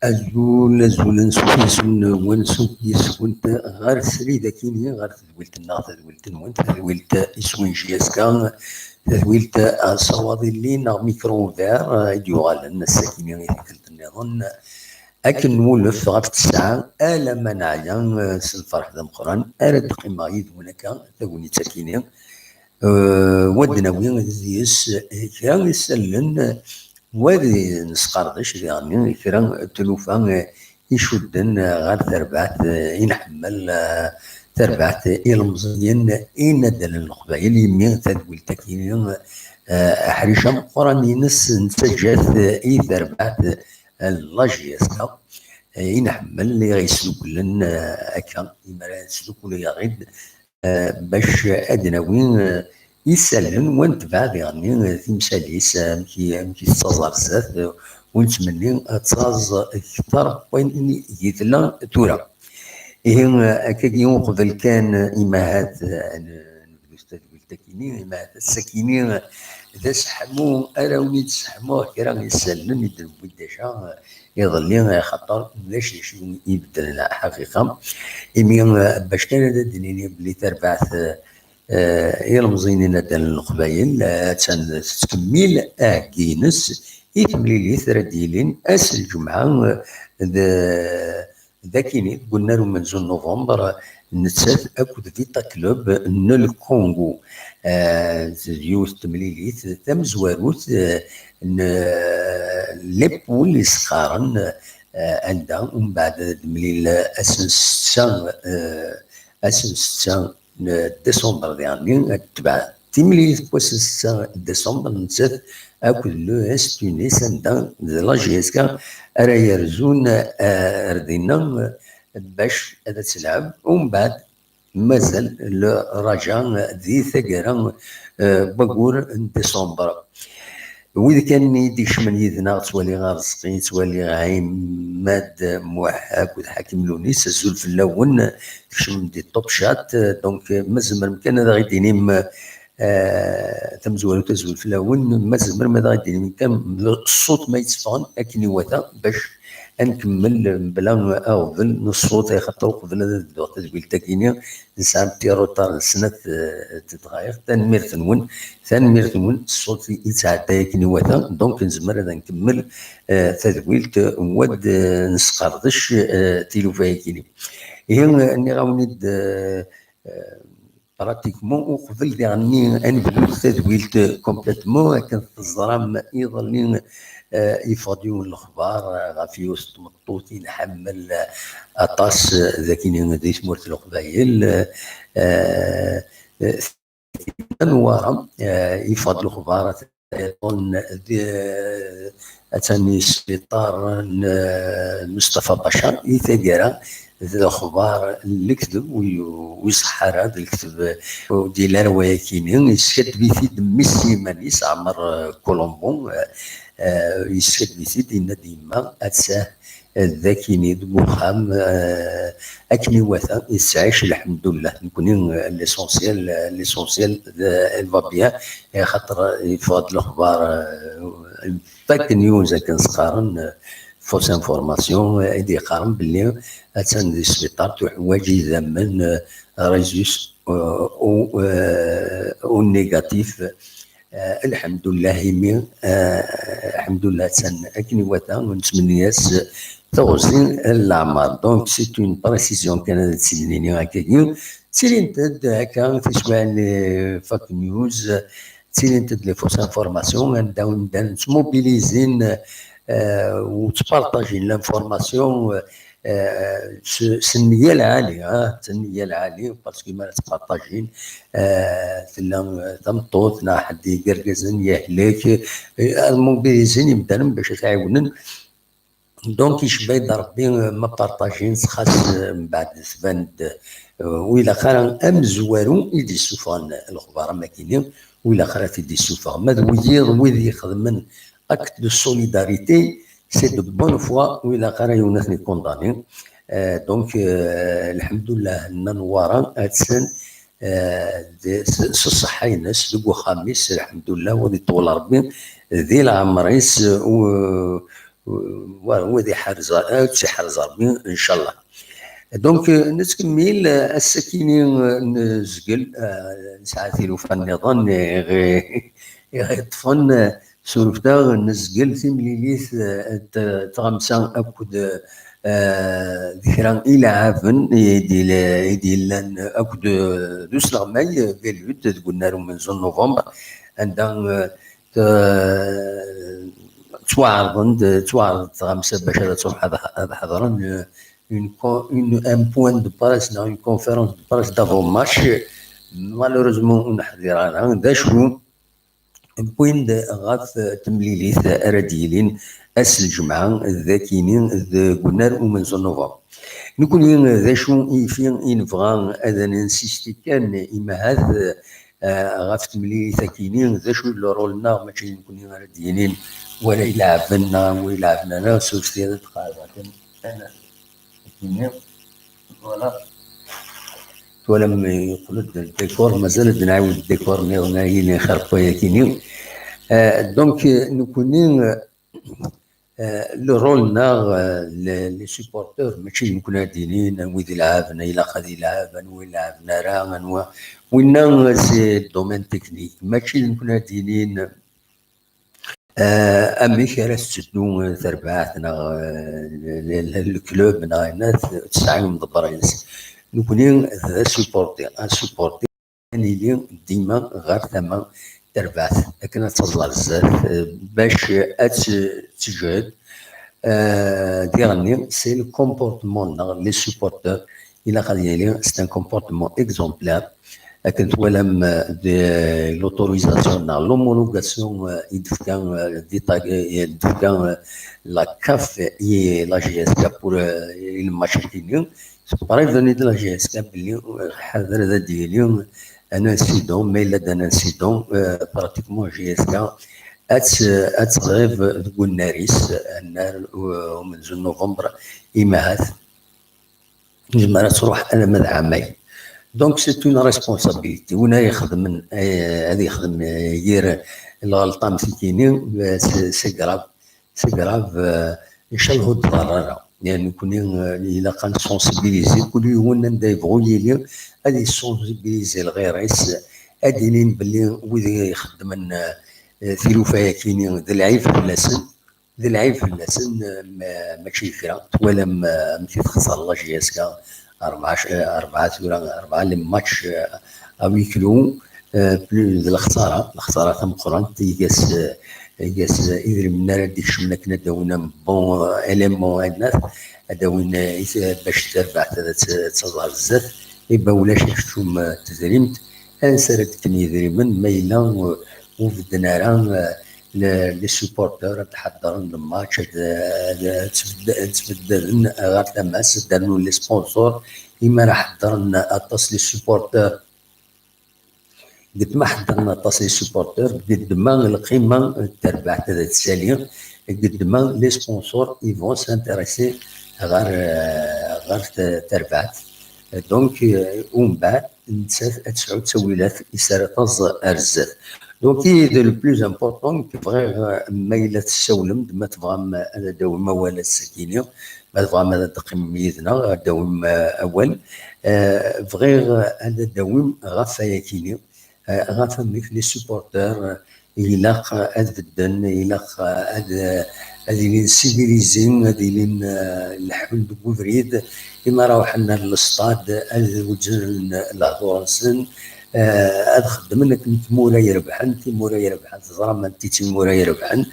azul nsufisun ونسوك يسكنت غير سريدة كيني غير تدويلت النار تدويلت نوانت تدويلت يسوين جياسكا تدويلت الصواضي اللي نا ميكرو فير يديوغال الساكيني يثكلت النظن أكن نولف غف الساعة ألا ما نعيا سنفرح ذا مقران ألا تقيمة يدونك تقولي تساكيني ودنا وين زيس كان يسلن وادي نسقردش يعني كرا تلوفا يشدن غير تربعت ينحمل تربعت المزيان يندل القبائل يمين تدويل تكينين حريشة مقران ينس نسجات تربعت اللاجياسكا ينحمل يسلوك لن أكا يمرا يسلوك يغيد باش أدنى وين يسلم وانتبع يعني تمثاليس مكي تصازر بزاف ونتمنى تصاز اكثر وين يتلا تورا هكاكي قبل كان إماهات الاستاذ بالتكيني إماهات السكيني إذا سحمو أراوني تسحموه كرا يسلم يدرب ديجا يظل خطر باش يبدل الحقيقة باش كان هذا الدنيا بلي تربعت يلمزيني ندال القبايل تكميل كينس يتمليلي ثرديلين أس الجمعة ذاكيني قلنا له من زون نوفمبر نتسات أكد فيتا كلوب الكونغو يوث تمليليت تم زواروت ليبول يسخارن عندها ومن بعد تمليل أسن ستة ديسمبر يعني تبع تمليل كوس 6 ديسمبر نتسات أكد لو اس تونس عندها لاجيسكا راه يرزون ردينا باش هذا تلعب ومن بعد مازال الرجاء ذي ثقرا بقول ديسمبر وإذا كان يديش من يذنا تولي غارسقين تولي عماد موحد حاكم لونيس الزول في اللون تكشم دي طوب شات دونك مازال مكان هذا غيديني تمزول وتزول في اللون مازال ماذا غيديني كان الصوت ما يتصفن لكن يوثا باش نكمل بلا أغفل الصوت يخطر قبل هذا الوقت تقول تاكيني نسعى تيروطار سنة تتغير ثاني مرتون الصوت يتعدى كني وثا دونك نزمر هذا نكمل تدويلت ود نسقردش تيلوفاي كيني هي اني غاونيد براتيكمون وقبل يعني انبدو تدويلت كومبليتمون كانت الظلام يظل يفضيون الاخبار غافي وسط مطوطي نحمل اطاس ذاكيني ديش مورت القبايل انوار يفضل الاخبار ايضا اتاني سبيطار مصطفى بشار يتقرا الاخبار اللي كتب ويصحر هذا الكتب ديال روايه كينين يسكت بيثيد ميسي مانيس عمر كولومبو يسكت بيثيد ان ديما اتساه ذاكيني بوخام اكني وثا يسعيش الحمد لله نكون ليسونسيال الفا بيان خاطر يفوت الاخبار فاك نيوز كنسقارن فوس انفورماسيون يدي قارن باللي اتان دي سبيطار تحواجي زمن ريزوس او نيجاتيف الحمد لله مي الحمد لله تان اكني وثا ونتمنياس توزين الأعمار دونك سي اون بريسيزيون كان تسينيني هكاكي تسيرين تد هكا تسمع لي فاك نيوز تسيرين تد لي فوس انفورماسيون نبداو نتموبيليزين وتبارطاجين لانفورماسيون النيه العاليه، النيه العاليه باسكو ما تبارطاجين تلا تمطوط نا حد يقرقزن يهلك الموبيليزين مثلا باش تعاونن. دونك يشبه يد ربي ما بارطاجين خاص من بعد تبان وإلا خير ام زوارو يدي سوفان الاخبار ما كاينين، وإلا خير تدي سوفان ما ويض يخدمن اكت دو سوليداريتي سي دو بون فوا، وإلا خير يونسني كونداني. دونك الحمد لله نوارا هادسن الصحة ينس دوكو خامس الحمد لله ودي طول ربي ذي العمريس وذي حرز ربي ان شاء الله. دونك نتكمل السكيني نزقل ساعتي لو فالنظام يطفن سورفتا نزقل تمليليث تغمسان اكد ذكران الى عافن يدي لان اكد دوس لغماي فيليوت قلنا لهم من زون نوفمبر عندها تعرض تغمسه باش تروح هذا حضرا un point de presse, une conférence de presse d'avant-match. Malheureusement, on a dit un point de غاث تمليليث أراديلين أس الجمعة ذاكينين قلنا ومن نوفمبر. نكون ذا شو يفين ينفغان هذا ننسيستي كان إما هذا غاث تمليليث كينين ذا شو رولنا ماشي نكون أراديلين ولا يلعبنا ويلعبنا سوف هذا تقاربا أنا ولما يقولوا الديكور مازال نعاود الديكور نايين خرقوا كيني. دونك نكونين لو رولنا لي سيبورتور ماشي نكونوا دينين ويدي لعبنا الى خدي لعبنا ويلعبنا راغن وين سي دومين تكنيك ماشي نكونوا دينين امي كراس تسدو تربعتنا الكلوب ناس تسعين مضبرينس نكونين ذا سوبورتي اللي ديما غير ثما تربعت لكن تظل بزاف باش تجهد ديرني سي لو كومبورتمون لي سوبورتور الى غادي لي سي ان كومبورتمون اكزومبلير. لكن ولم لوتوريزاسيون لومولوغاسيون يدفكان لا كاف اي لا جي اس كا بور الماتش كينيو بريف دوني لا جي اس كا بلي حاضر هذا ديالي انا انسيدون مي لا دان انسيدون براتيكمون جي اس كا اتغيب تقول ناريس ومن زون نوفمبر ايماهات نجمع تروح انا من عامين. دونك سي اون ريسبونسابيلتي ونا يخدم هذا يخدم يدير الغلطه مسكينين سي كراف ان شاء الله تضرر يعني نكون الا كان سونسيبيليزي كل يوم ندايبغوا لي هذه سونسيبيليزي الغيريس ادينين باللي وذي يخدم ثلوفايا كاينين ذا العيب في اللسن ماشي فكره ولا ماشي تخسر الله جياسكا 4 ماتش او يكلو بلو الخساره تم قران تيقاس يدري من نار ديك شمنا كنا داونا بون اليمون الناس داونا باش تربع تظهر بزاف يبا ولاش شفتهم تزريمت انسرت كني يدريمن ميلا وفدنا راه لي سوبورتور تحضرون الماتش تبدلن غير تماس داروا لي سبونسور إما راح حضرنا اطاس لي سوبورتور قد ما حضرنا اطاس لي سوبورتور قد ما القيمه تربع تاع الساليه قد ما لي سبونسور يفون سانتيريسي غير تربعت. دونك ومن بعد تسعود تسويلات يسرطز ارزات. دونك لو بلوز امبورطون كيبغي ما الا تسولم ما تبغى هذا دوما ولا السكينه ما تبغى ما تقيم ميزنا دوم اول فغير هذا الدوم غافا كيني غافا مثل لي سوبورتور الى هذا الدن الى هذه سيفيليزين هذه الحل بوفريد كما روحنا للصطاد هذا وجه الهضور سن هذا خدم لك انت موراي ربحان تي موراي ربحان تزرى ما انت تي موراي ربحان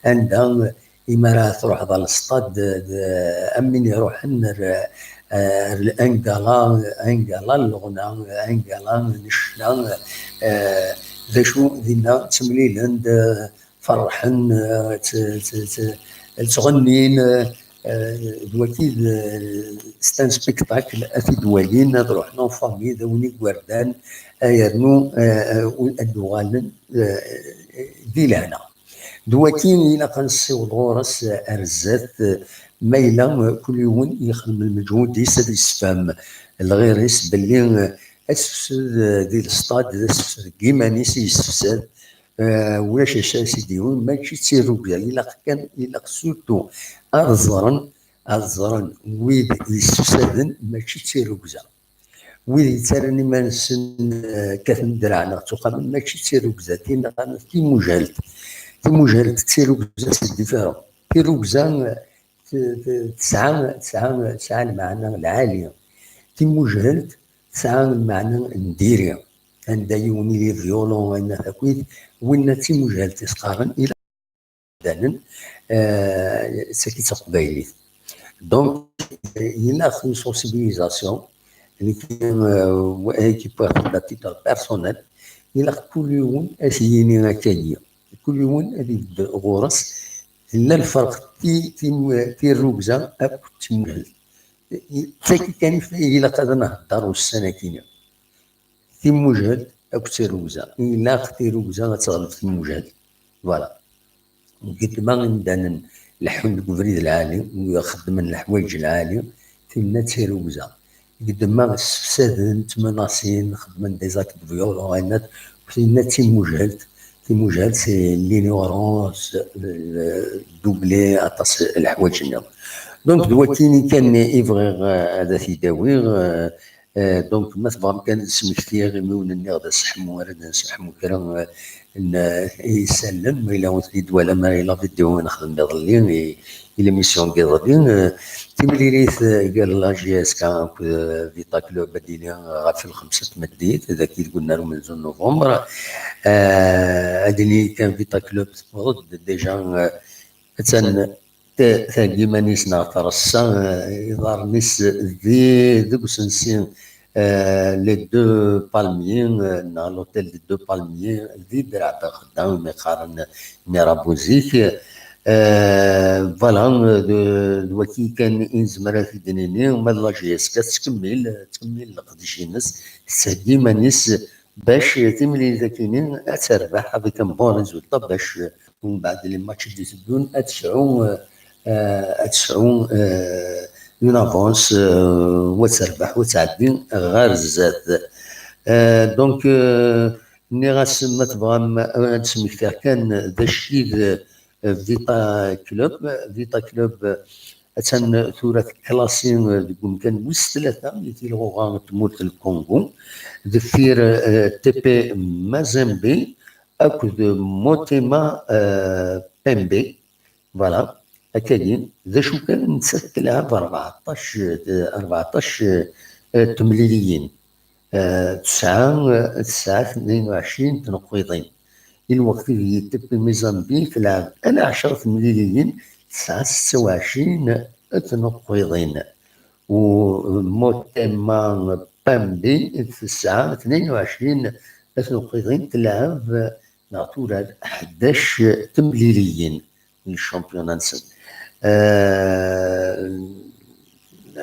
عندها إما راه تروح هذا الاستاد أمين يروح انقلا الغنى انقلا نشنا ذا شو دينا تمليلا فرحن تغنين دواكي ستان سبيكتاكل افيد والين نروح نو فامي ذوني وردان يرنو الدوالن دي لهنا دواتين إلا كنصيوضو راس أرزات مايلة كل يوم يخدم المجهود يسد يسفهم الغيريس باللي أسفسد ديال السطاد أسفسد كيمانيس يسفسد ولاش سيدي ماشي تسيرو كاع إلا سورتو الزرن ويد يسفسدن ماشي تسيرو كاع ويد تراني ما نسن كاثن دراعنا تقام ماشي تسيرو كاع كي مجهلت مجهل تسيرو كزا سيدي فيها تيرو كزا تسعى المعنى العالي في مجهل تسعى المعنى نديري عند يوني لي فيولون وين تاكويت وين تي مجهل تسقارن الى دانن ساكي تقبايلي دونك الى خو سونسيبيليزاسيون اللي كاين كي بوغ لا تيتر بيرسونيل الى كل يوم اسيني هكايا كل يوم هذه غرس لا الفرق في الركزه اكو تمهل تاكي كان الا قدر نهضروا السنه في مجهد اكو تي ركزه الا اختي ركزه غتغلب في المجهد فوالا قلت ما غندان نلحون الكبريد العالي ويخدم الحوايج العاليه فينا تي ركزه قد ما السفساد تمناصين نخدم دي زاك فيولون فينا تي مجهد في مجال سي لينيورونس دوبلي اطاس الحوايج النوم دونك دلوقتي كان ايفغيغ هذا تيداوي دونك ما تبغى كان نسمكتي غير من النغ نسحمو ورد نسحمو كرا يسلم الا وتريد ولا ما الا فيديو نخدم بظلي الى ميسيون كيضلين تمليليت قال لا جي اس كان فيتا كلوب بديلي في الخمسة مديت هذا كي قلنا له من نوفمبر هذه كان فيتا كلوب تفرض ديجا تن ثاني مانيس ناطر السان يظهر نيس ذي ذوك سنسين لي دو بالميين نا لوتيل دي دو بالميين ذي درع خدام مقارن ميرابوزيك فوالا دلوقتي كان انزمرا في دنيني وما لا جي اس تكمل القديشينس سهدي مانيس باش تملي ذاكينين تربح هذاك بون ريزولتا باش ومن بعد لي ماتش اللي تبدون تسعون اون افونس وتربح وتعدي غير الزاد دونك ملي غاسما تبغى تسميك كان ذا الشيء فيتا كلوب أتن ثورة كلاسين كان ويس ثلاثة اللي تيلغوغا تموت الكونغو دفير تي بي مازامبي أكد موتيما بيمبي فوالا هكاين ذا شو كان نسات تلعب 14 تمليليين تسعة 22 تنقيضين الوقت اللي تبي موزمبيق تلعب انا 10 تمليليين 26 تنقيضين وموتيما بامبي 22 تنقيضين تلعب نعطوها 11 تمليليين من الشامبيون نسن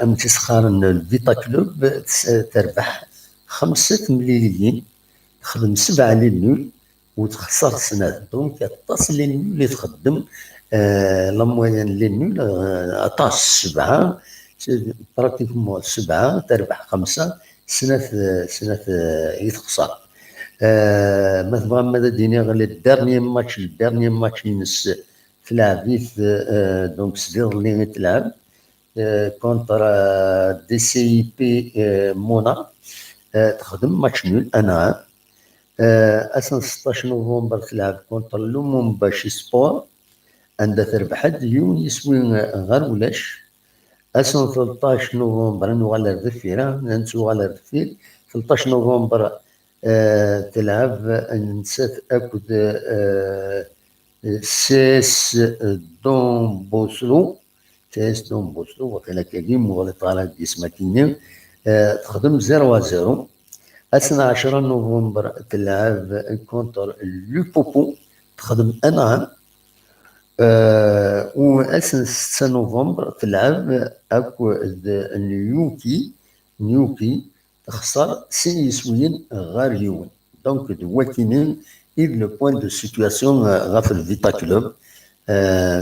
أم تسخر الفيتا كلوب تربح 5 تمليليين تخدم 7 للنول وتخسر سنة دونك تصل للنول اللي تخدم لا موين للنول عطاش 7 براتيكمون 7 تربح 5 سنة يتخسر مثلا ماذا ديني غير الدارني ماتش ينس تلعب دونك صدير اللي تلعب كونتر دي سي بي مونا تخدم ماتش نول انا اصلا 16 نوفمبر تلعب كونتر لومومباشي سبور عندها تربح يوم يسوي غير ولاش اصلا 13 نوفمبر نوغال الدفيرة ننسو على الدفير 13 نوفمبر تلعب نسات اكد سيس دون بوسلو سيس دون بوسلو وقيلا كريم مغلط على جسمكيني تخدم 0-0. 12 نوفمبر تلعب كونتر لوبوبو تخدم 1-1. و 6 نوفمبر تلعب اكو نيوكي تخسر سينيسوين غار يون. دونك دوا كاينين إذ لو بوان دو سيتواسيون غاف الفيتا كلوب.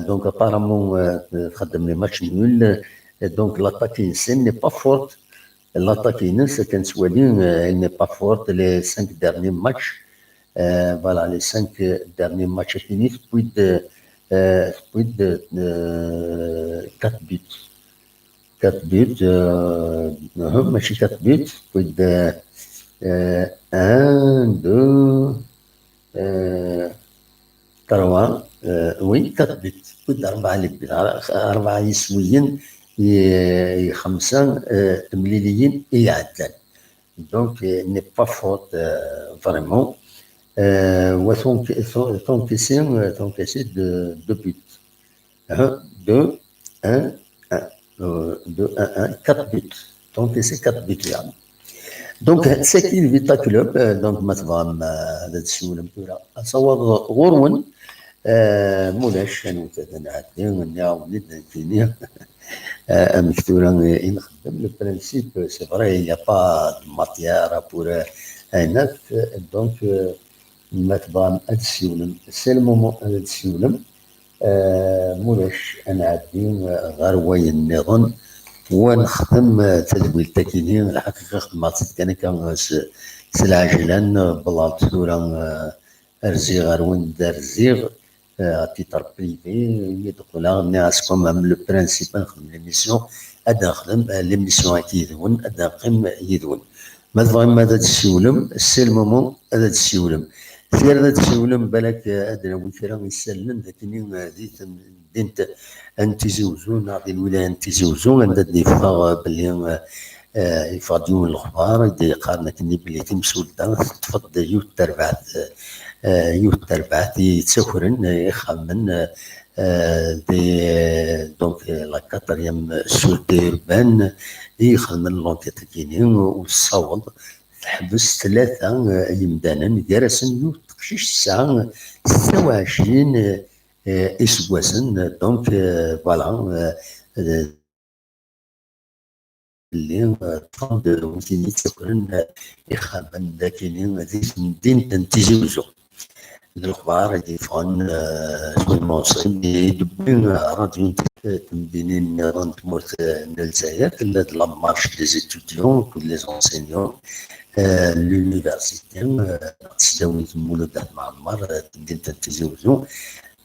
دونك ابارامون تخدم لي ماتش نول. دونك لاطاك ينسن ني با فورت. لاطاك ينس كنسوالي ني با فورت لي 5 ديرني ماتش. فوالا لي 5 ديرني ماتش كاينين تبويد 4 بيت 4 بيت ماشي 4 بيت تبويد 1 2 3 وي 4 بيت تبويد 4 لبيت 4 يسويين 5 مليليين يعدل. دونك ني با فوت فريمون. وتنكسي 2 buts. 1, 2, 1, 1. 2, 1, 1, 4 buts. تنكسي 4 buts يعني. دونك ساكي الفيتا كلوب. دونك ما تبغى هذا السؤال متورا صواب غورون مولاش كانوا تنعدي نعاود نتيني مكتورا نخدم لو برانسيب سي فري يا با ماتيير بور هناك. دونك ما تبغى تسيولم سي المومون تسيولم مولاش انا عادين غير وين النظام ونخدم تدويل تاكيني. الحقيقه خدمات كان سلعجلان بلاط ثورة رزيغ غير وين دار زيغ تيتر بريفي يدخل الناس كوم لو برانسيب نخدم ليميسيون ادا نخدم ليميسيون كيدون ادا نقيم يدون. ما تبغي ماذا تسيولم سي المومون هذا تسيولم سير هذا تسيولم بالك ادرا وكرا يسلم ذاكني ديت دينت انت زوزون نعطي الولايه انت زوزون عندها ديفا بلي يفاديون الاخبار يدي قارنا كني بلي تمسولدا تفضل يوت تربعت يتسخرن يخمن دي دونك لا كاتريام سولتي ربان يخدم لونكيت كيني والصوت تحبس 3 يمدانا جالسن يوت تقشيش الساعه 26 اسواسن. دونك فوالا اللي تفضل وكيني تسكرن يخمن ذاكيني ذيك مدينة تنتيجوزو الاخبار يديفون شوي الموصل يدبين راديو تمدينين نظام تموت الجزائر كل لا مارش دي زيتوديون كل لي زونسينيون لونيفرسيتي تسداوي مولود معمر تمدين تنتيجوزو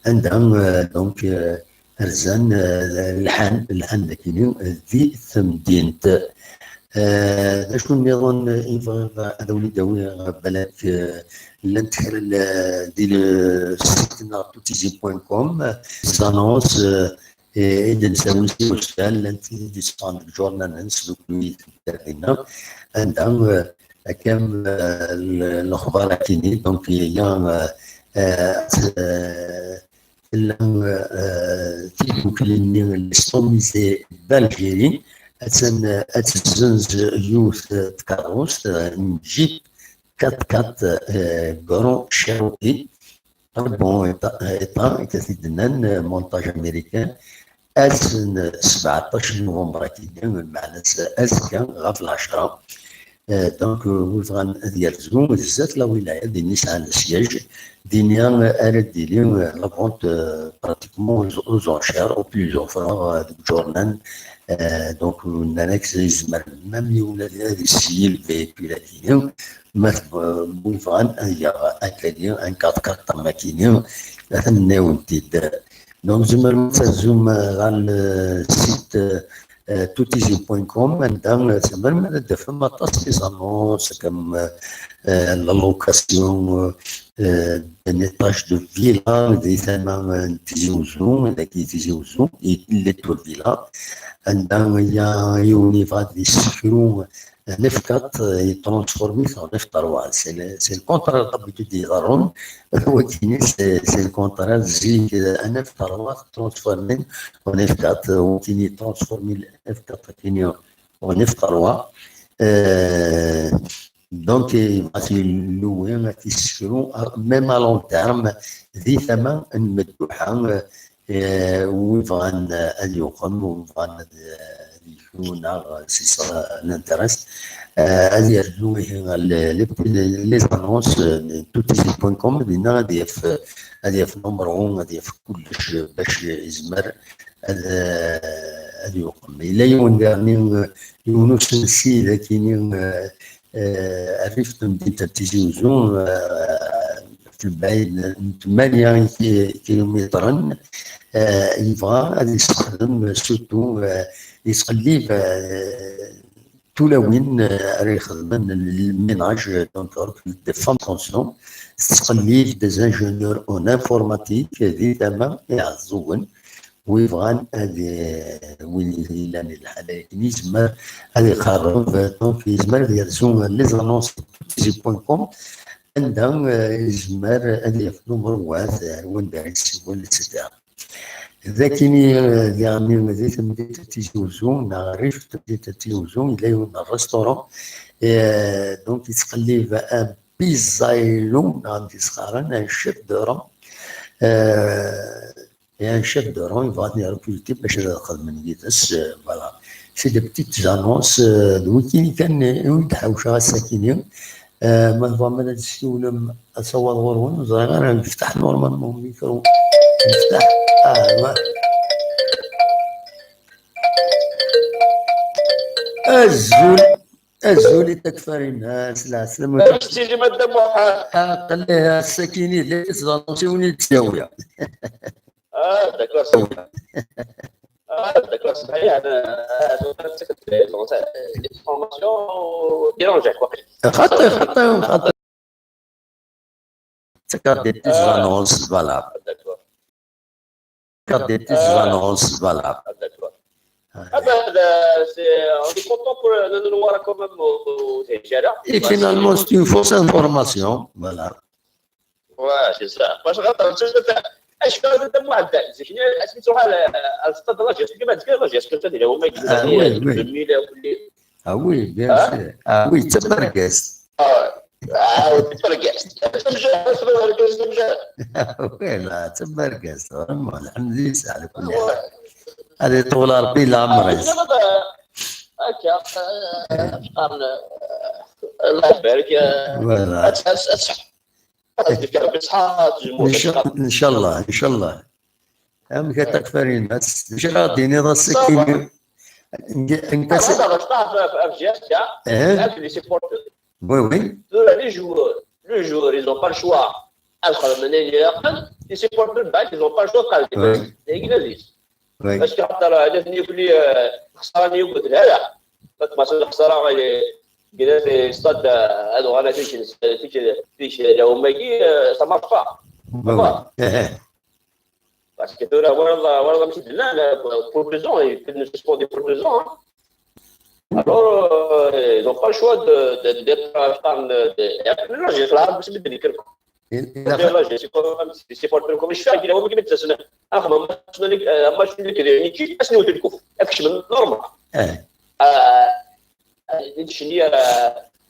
عندهم دونك رزان الحان داكينين ذي ثمدينت. شكون النظام هذا ولي داوي بالك l'intérêt du site narcotizi.com, s'annonce et de services sociaux, l'intérêt du standard journaliste, donc lui, intervenant, عندهم كم الأخبار كيني. دونك هي تيكوكليني الإسلاميزي بالجيري أتزنز يوث تكاروس نجيب 4 جرون شيروكي بون ايطا كثيرا مونتاج امريكان 17 نوفمبر كيدير معنا كان غاف 10. دونك وفغان ديال زوم بالذات لا ولايه دي نيسان السياج دينيا ارديلي لا فونت براتيكمون اوزونشير او بليزيور فوا جورنال. دونك نانكس يزمر مام يولد هذه السيل فيكولاتينيو ما وفغان هي اكادير ان 4 ماكينيو ناون تيد. دونك زمر تزوم غال السيت توتيزي.com عندها زعما دافع طاس لي زانونس كم لا لوكاسيون نيطاج دو فيلا دي ثما تيزيوزو هذاك تيزيوزو لي تو فيلا عندها هي يونيفا دي سكرو F4 est transformé en F3. C'est le contraire d'habitude des darons. C'est le contraire. Un F3 transformé en F4. On transformé le F4 en F3. Donc, même à long terme, ذي ثمن مفتوحة ويبغى أن يقام ويبغى يكون سي سا لانتريس أن يردوا لي زانونس توت سي بوين كوم دينا غادي في نمبر 1 غادي في كلش باش يزمر هذا يقام إلا يوم دارني يونس نسي لكن عرفت مدينة تيجي وزون في البعيد 8 كيلومترا يبغى غادي يستخدم سورتو يتقلب تولوين راه يخدم الميناج دونك دي فام فونسيون تقلب دي انجينيور اون انفورماتيك ذي تما يعزون ويبغى وين لان الحاله يزمر هذا يقرب دونك يزمر يرسم لي زانونس جي بوين كوم عندها يزمر هذا في نمبر واحد وين باعث ولا تدا ذاكيني يعني مدينة تيجوزون نعرف مدينة تيجوزون إلى يوم الريستورون دونك يتقلب ان بيزايلو عندي صغارن ان شيف دورون ان شيف دورون يبغى ريبوتي باش ياخذ من يدس فوالا سي دي بتيت زانونس الويكيني كان يتحوشها الساكنين ما فما هذا الشيء ولا اصور غورون صغير نفتح نورمالمون ميكرو نفتح الزول تكفر الناس لا سلامة تيجي مادة موحد قال لها السكيني اللي تزانسيوني تساوية داكور داكور صحيح انا سكت لي فورماسيون ديرونجاك خاطر تكاد دي تزانونس فوالا داكور تكاد دي تزانونس فوالا on est content pour nous voir quand même au Nigeria. Et finalement, c'est une fausse information. Voilà. Ouais, c'est ça. Moi, je rentre. ايش كان هذا معدل زين اسمي تروح على السطاد لاجيس كما تقول لاجيس كنت اللي هما يجيبوا الميله وكل وي بيان سور وي تبرقص تبرقص وي لا تبرقص الحمد لله على كل حال هذه طول ربي لا عمري هكا الله يبارك فوالا ان شاء الله ان شاء الله هم كتكفرين بس مش غاديين راسك انت وي وي les joueurs ils n'ont pas le choix les supporters ils n'ont pas le choix باش حتى راه هذا يقول لي خسراني يقول لا مثلا الخساره قال في استاد هذو انا فيش لو ما يجي سا مارش با باسكو دورا والله ماشي لا بور بريزون يمكن سبون دي بور بريزون alors ils n'ont pas le choix d'être لا جي العرب باش بدني كركم لا جي سي بورتر كوم الشاك اللي هو كيما تسنى اخر ما شنو اللي كاين اشنو تلكف اكش من نورمال شنو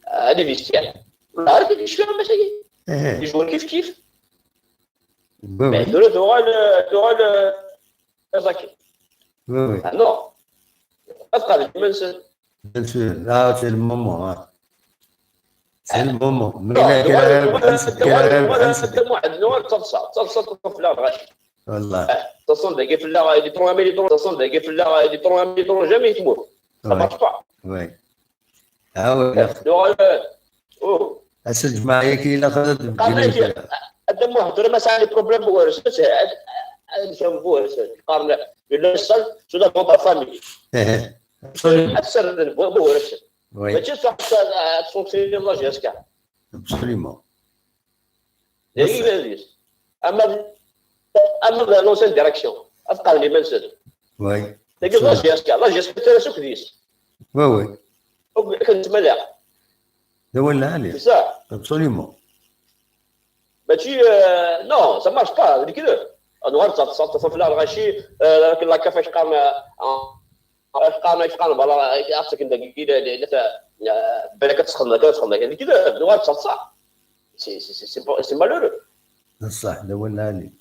هذه فيستيان عارف كيفاش كانوا المشاكل يجوا كيف دورال زكي نو ابقى المنسل لا c'est le moment c'est le moment تصل في الغش والله تصل دقيقة في اللغة دي ترومي دي تصل دقيقة في اللغة دي ترومي جامي تموت وي هسه الجماعية كي لا خذت الدم هضر ما سالي بروبليم بورس هذا شنو بورس قارن ولا صل شو ده كونتر فاميلي اكثر بورس ماشي صح تصوصي الله جاسكا ابسوليمون اما لونسين ديريكسيون افقر لي منسد وي تلقى الله جاسكا ترى سوك ديس وي كنت ملاح هو العالي بصح ابسوليومون ماشي نو سا مارش با هذيك كذا نهار تصطف في الغاشي لكن لا كيفاش قام والله عرفتك انت كذا بالك تسخن يعني كذا نهار تصح سي مالورو صح هو العالي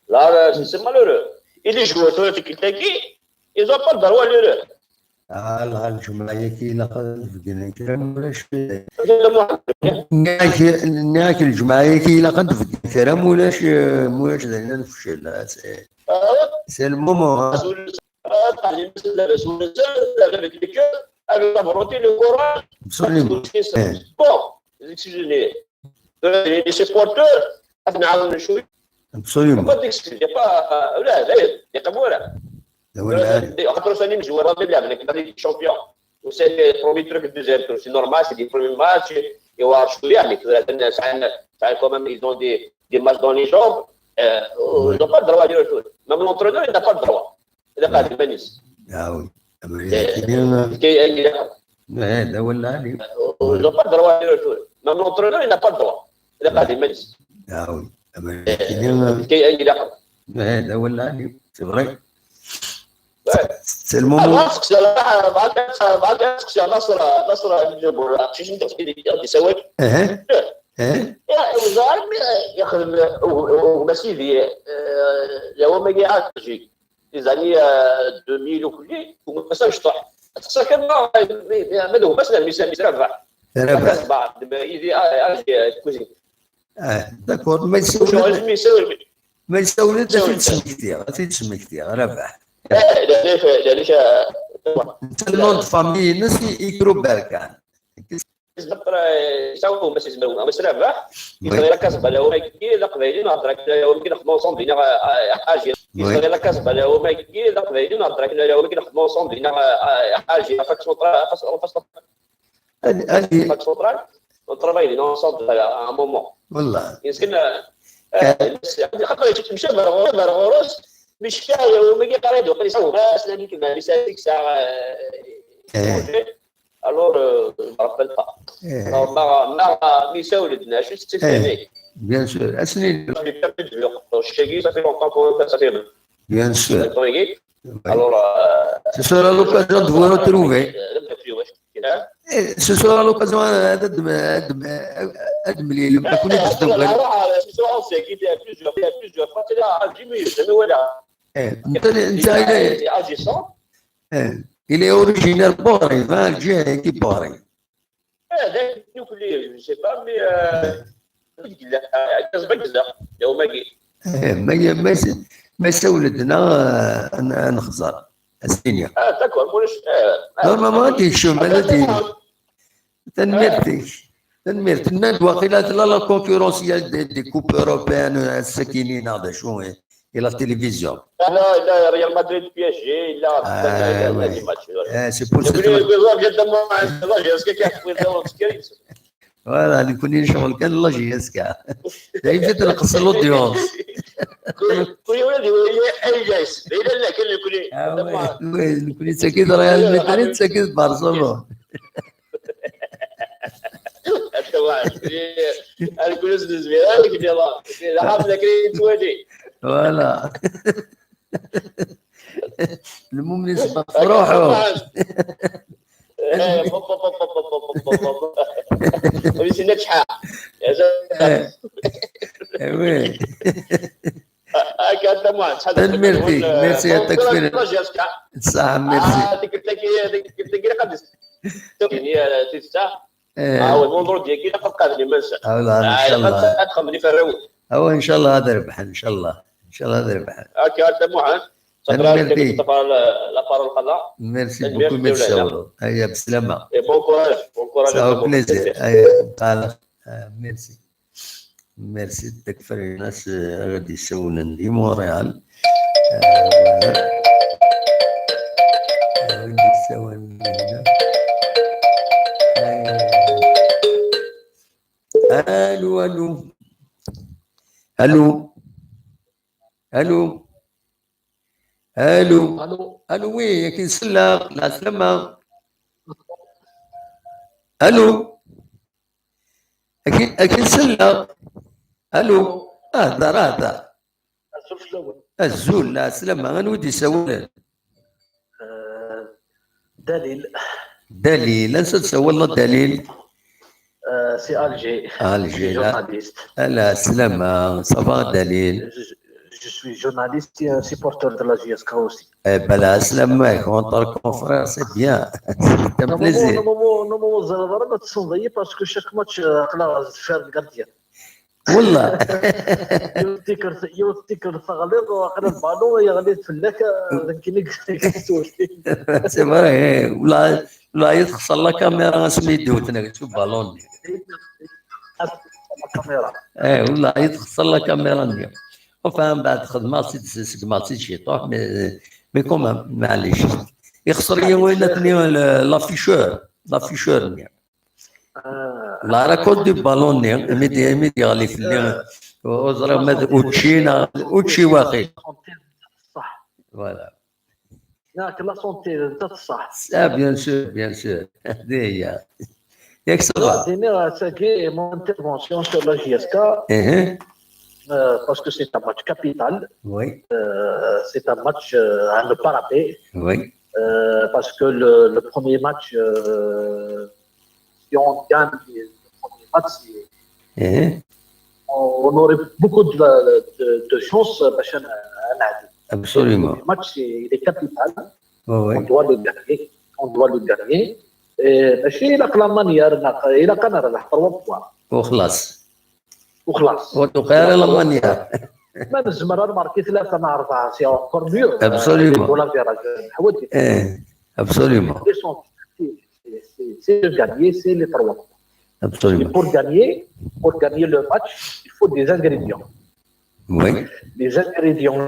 لا سي مالورو اللي جواتو تكتاكي ils ont pas le droit l'heure الله الجمعية كي لقد فقنا كلام ولا شيء ناك الجمعية كي لقد فقنا كلام ولاش لنا نفشل سي المومون absolument bon excusez-les les supporters نعاون شوي absolument pas d'excuses pas لا يقبلها خاطر ثاني نجوا بلا بلك هذه الشامبيون وسي برومي تروك دوزيام تور سي نورمال سي دي برومي ماتش يوا شويه يعني كذا ساعه كومام ils ont des matchs dans les jambes ils n'ont pas le droit de le faire même l'entraîneur il n'a pas le droit il n'a pas de bénéfice ah oui هذا هو العالي ils n'ont pas le droit de le faire même l'entraîneur il n'a pas le droit il n'a pas de bénéfice ah oui هذا هو العالي c'est vrai c'est le moment بعد اسكسي نصر الجمهور شو انت تسوي وزار ياخذ مسيفي لو ما قاعد تجي زاني 2000 وكلي وما صح كان ما له بس المثال ربح بعد ما يجي كوزين داكور ما يسوي تسمي كثير ربح ليش النون فامي ناس يكرو بالك يساووا بس ربح يركز على كي لقبيلين هضرك يمكن نخدموا صوم حاجه يركز على كي لقبيلين هضرك يمكن نخدموا صوم حاجه فاك وطربيلين نوصل على un moment والله يمكن خاطر تمشي برغوروس مش كايا وما قريت وقال يسوي بس لاني كما بيسالك ساعه الور مربل ما يسولدنا شو تستفيد bien sûr اسني الشيء صافي لونطون صافي bien sûr alors ce sera l'occasion de vous retrouver ce sera l'occasion ادملي لما كنت تخدم il est originaire Boré, Algérie qui Boré. ما يسولدنا نخزر السينيا. نورمالمون تيشوف ماذا تنميرت الناد وقيلات لا كونكورونسيال دي كوب اوروبيان السكينين هذا شو الى التلفزيون لا ريال مدريد بي اس جي لا سي بور فوالا اللي كنا نشغل كان الله جيسكا دايما تنقص الاودينس كل ولدي اي جالس لا كل كل ساكت ريال مدريد ساكت برشلونه الكلوس نزبير يلا حافظ كريم تودي فوالا المهم نسمع في روحه وليس نجحة يا زلمة وي هكا تمام ميرسي يا التكفير صح ميرسي تقدر قدس يعني تسع المنظور ديالك لقد قادني منسى ان شاء الله ادخل في الروح هو ان شاء الله هذا ربح ان شاء الله هذا ربح هكا تمام ميرسي لا بارول القضاء ميرسي بوكو ميرسي هيا بسلامة بون كوراج ساو بليزير هيا قال ميرسي تكفر الناس غادي يسولن دي مونريال غادي يسولن هنا الو الو الو الو الو الو الو وي كي نسلم لا سلامة الو اكيد سلا الو هذا الزول الاول الزول لا سلامة غنودي سوال دليل نسيت سوالنا دليل سي الجي الجي لا journaliste. لا سلامة صافا دليل Je suis journaliste et supporter de la JSK aussi. بلا سلامة كونتر كونفرير سي بيان سي ان بليزير نورمالمون زربره ما تصنضي باسكو شاك ماتش خلاص فار الكارديان والله يوتيكر تغليظ واخر البالون يغلي فلاك يمكن سي فري ولا يتخسر لا كاميرا سميدو تشوف بالون الكاميرا ولا يتخسر لا كاميرا ديالو وفهم بعد خدمه سقماتي شي طوح مي كوم معليش يخسر لي ويناتني لافيشور لا راه كود دي بالون ميدي غالي في اللي وزرا اوتشي واقي صح فوالا ياك لا سونتي انت صح بيان سور هذه هي ياك صافا ديني ساكي مون انترفونسيون سور لا جي اس كا parce que c'est un match capital. Oui. C'est un match à ne pas rater. Oui. Parce que le premier match, si on gagne le premier match, on aurait beaucoup de chances. Absolument. Le match, il est capital. Oui. On doit le gagner. On doit le gagner. ماشي إلا لا مانيير إلا كان راه 3 بوان. وخلاص وتقال المانيا ما نزمر ماركي 3 مع 4 سي اونكور ميو ابسوليومون ولا فيراج حودي ابسوليومون سي غانيي سي لي 3 ابسوليومون pour gagner le match il faut des ingrédients oui les ingrédients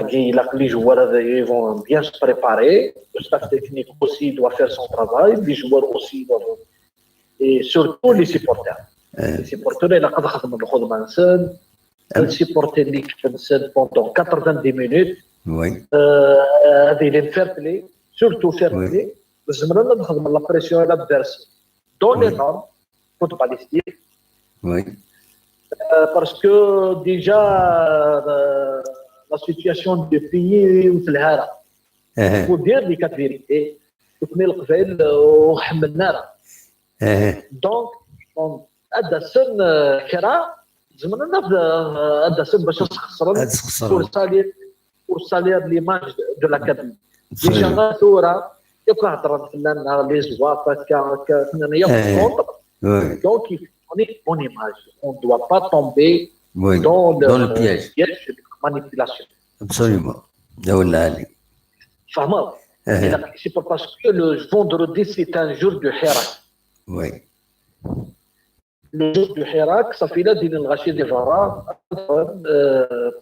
les joueurs ils vont bien se préparer le staff technique aussi doit faire son travail les joueurs aussi doivent et surtout les supporters السيبورتور الى قد خدم الخدمه نسن السيبورتور اللي كنسن بوندون 90 مينوت وي هذه لي فيربلي سورتو فيربلي لازم لنا نخدم لا بريسيون على الدرس دون لي نورم فوتباليستيك وي باسكو ديجا لا سيتياسيون دو بيي وتلهارة ودير لي كات فيريتي وكمل القبائل وحملناها دونك هذا السن كرا زعما هذا السن باش تخسر pour salir l'image de l'académie. Déjà ثورة يبقى هضرنا فنان لي زوا كنا ياخذ donc on est bonne image on ne doit pas tomber dans le piège de manipulation. Absolument. ولا علي. فهمت؟ c'est parce que le vendredi c'est un jour de Hirak. Oui. Le jour du Hirak, ça fait là d'une rachid de Vara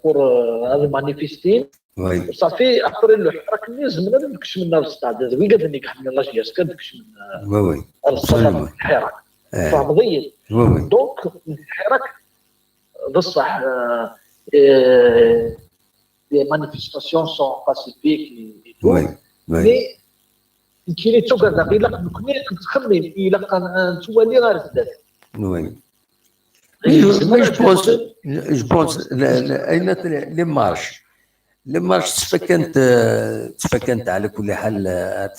pour manifester. Oui. Ça fait après le Hirak, nous avons كشمنا الستاد. Oui, قد نيك حنا الله جيس قد كشمنا. Oui. الستاد الحراك. فهمضي. Oui. Donc الحراك بصح les manifestations sont pacifiques et tout. Oui. Mais كاين توقع داك الا كنا نتخمم الا كان تولي غير الدار. Oui. Je pense les marches تفكنت على كل حال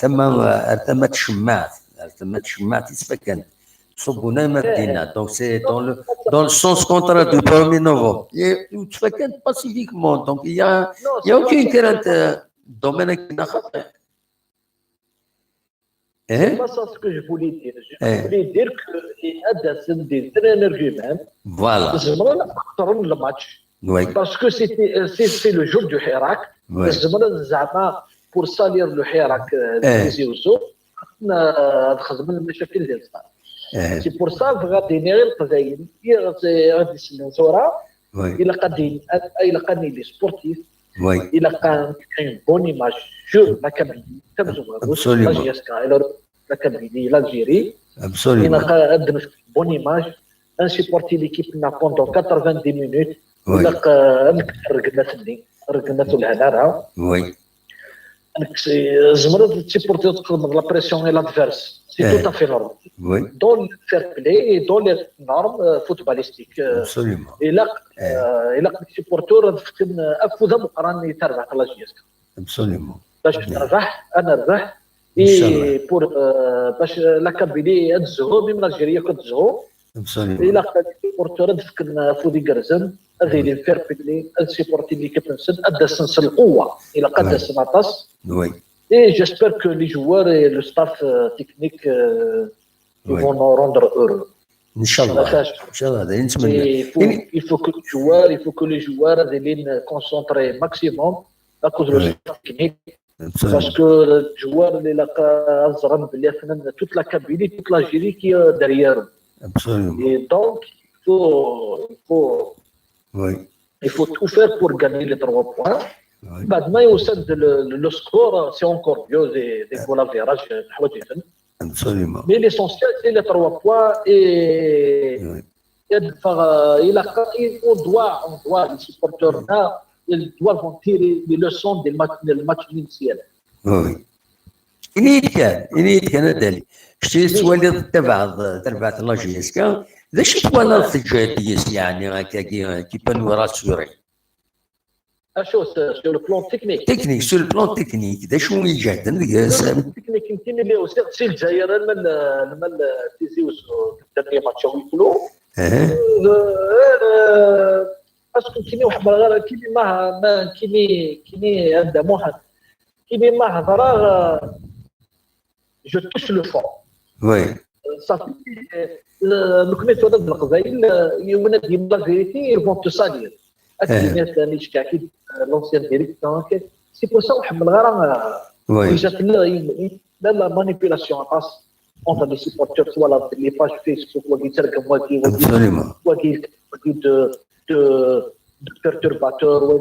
ثم تشمعت تفكنت صبونا مدينة donc c'est dans le sens contraire du 1er novembre et تفكنت pacifiquement donc il y a aucune crainte domaine qui خطر. C'est pas ça ce que je voulais dire. Je voulais dire que les adversaires des entraîneurs eux-mêmes, ils le match. Oui. Parce que c'est le jour du Hirak. Pour salir le Hirak des Youssouf, c'est pour ça que il a gagné les sportifs. Oui. Il a une bonne image sur la Kabylie. Absolument. La Kabylie, l'Algérie. Absolument. Il a une bonne image. Un supporter l'équipe pendant 90 minutes. Oui. Oui. زمرد تيبورتي تقدر لا بريسيون اي لادفيرس سي تو افي نورمال دون فير بلاي دون نورم فوتباليستيك الى تيبورتور فكن افوز مقران تربح لا جيسك ابسوليومون باش نربح انا نربح اي بور باش لا كابيلي تزهو بين الجيريا كتزهو الى تيبورتور فكن فودي كرزن هذه لي فير بلاي السيبورتي اللي كتنسد ادى سنس القوه الى قد سنطاس وي Et j'espère que les joueurs et le staff technique vont nous rendre heureux. Inch'Allah. Inch'Allah. Il faut que les joueurs se concentrent maximum à cause de le staff technique. Parce que le joueur, toute la Kabylie, toute l'Algérie qui est derrière. Absolument. Et donc, il faut tout faire pour gagner les 3 points. بعد ما يوصل لو سكور سي اونكور بيو دي جول افيراج حوايج ابسوليومون مي ليسونسيال سي لي 3 بوا اي يدفع الى اون دوا لي سبورتورنا doivent tirer les leçons du match initial. وي كان هذا شتي سوالي تبعت لاجيسكا ذا شي توالى في الجهديس يعني هكا كي بانو راسوري sur le plan technique. Sur le plan technique, ده شو يجهد التكنيك يمكن اللي وصل سي الجزائر لما تيزيوس الدنيا ماتش ويكلو اسكو كيني واحد الغرض كيني ما كيني عندها واحد كيني ما هضره جو توش لو فون وي صافي لو كنت هذا القبائل يومنا ديما لا فيريتي فون تو سالير الناس اللي اكيد لونسيان ديريكتور سي بور سا وحمل غير جاتنا لا مانيبيلاسيون باس اونتر لي سيبورتور سواء لي باج فيسبوك ولا تركب وكي de perturbateurs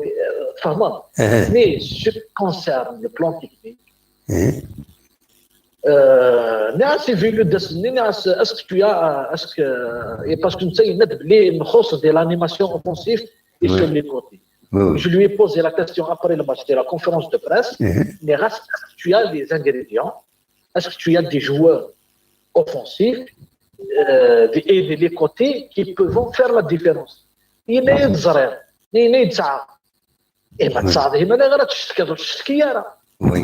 فهمان مي جو كونسيرن لو بلان تكنيك ناس فيلو دسني ناس اسك تويا اسك باسكو انت ندب لي نخص دي لانيماسيون اوفونسيف et sur les côtés. Je lui ai posé la question après le match de la conférence de presse. Mais est-ce que tu as les ingrédients? Est-ce que tu as des joueurs offensifs et des côtés qui peuvent faire la différence? Il est Zrer, il est Tsa. Et maintenant, il y a des oui.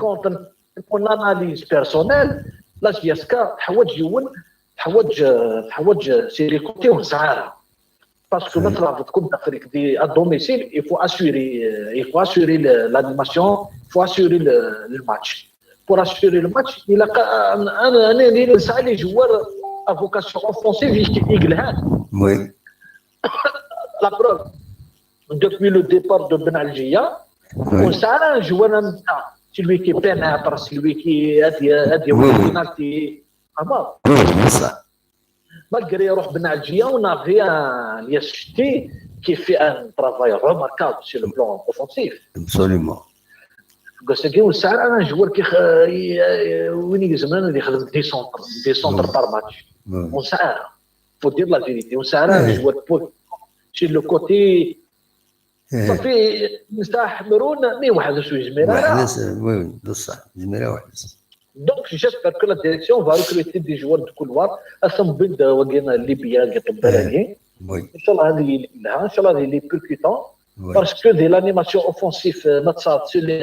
Quand on analyse personnelle, la JSK, حواج سي لي كوتي وزعاره. Parce que مثلا في الكوب d'Afrique à domicile, il faut assurer l'animation, il faut assurer le match. Pour assurer le match, il a les joueurs à vocation offensive, oui. La preuve, depuis le départ de Ben Algia, on sait un joueur en même temps, celui qui pénètre, celui qui a des pénalty. Oui, ça. Malgré يروح بنعجيه on avait un Liaschti qui fait un travail remarquable sur le plan offensif. Absolument. قصدي وسعر انا جوار كي وين زمان اللي يخدم دي سونتر بار ماتش وسعر faut dire la vérité وسعر انا جوار بول شي لو كوتي صافي مستحمرون مي واحد شويه جميله وي بصح جميله واحد. Donc, j'espère que la direction va recruter des joueurs de couloir. Assemblée وقينا ليبيا قلت بالي. إن شاء الله هذه لها إن شاء الله هذه percutant. Parce que de l'animation offensive نتصاد sur les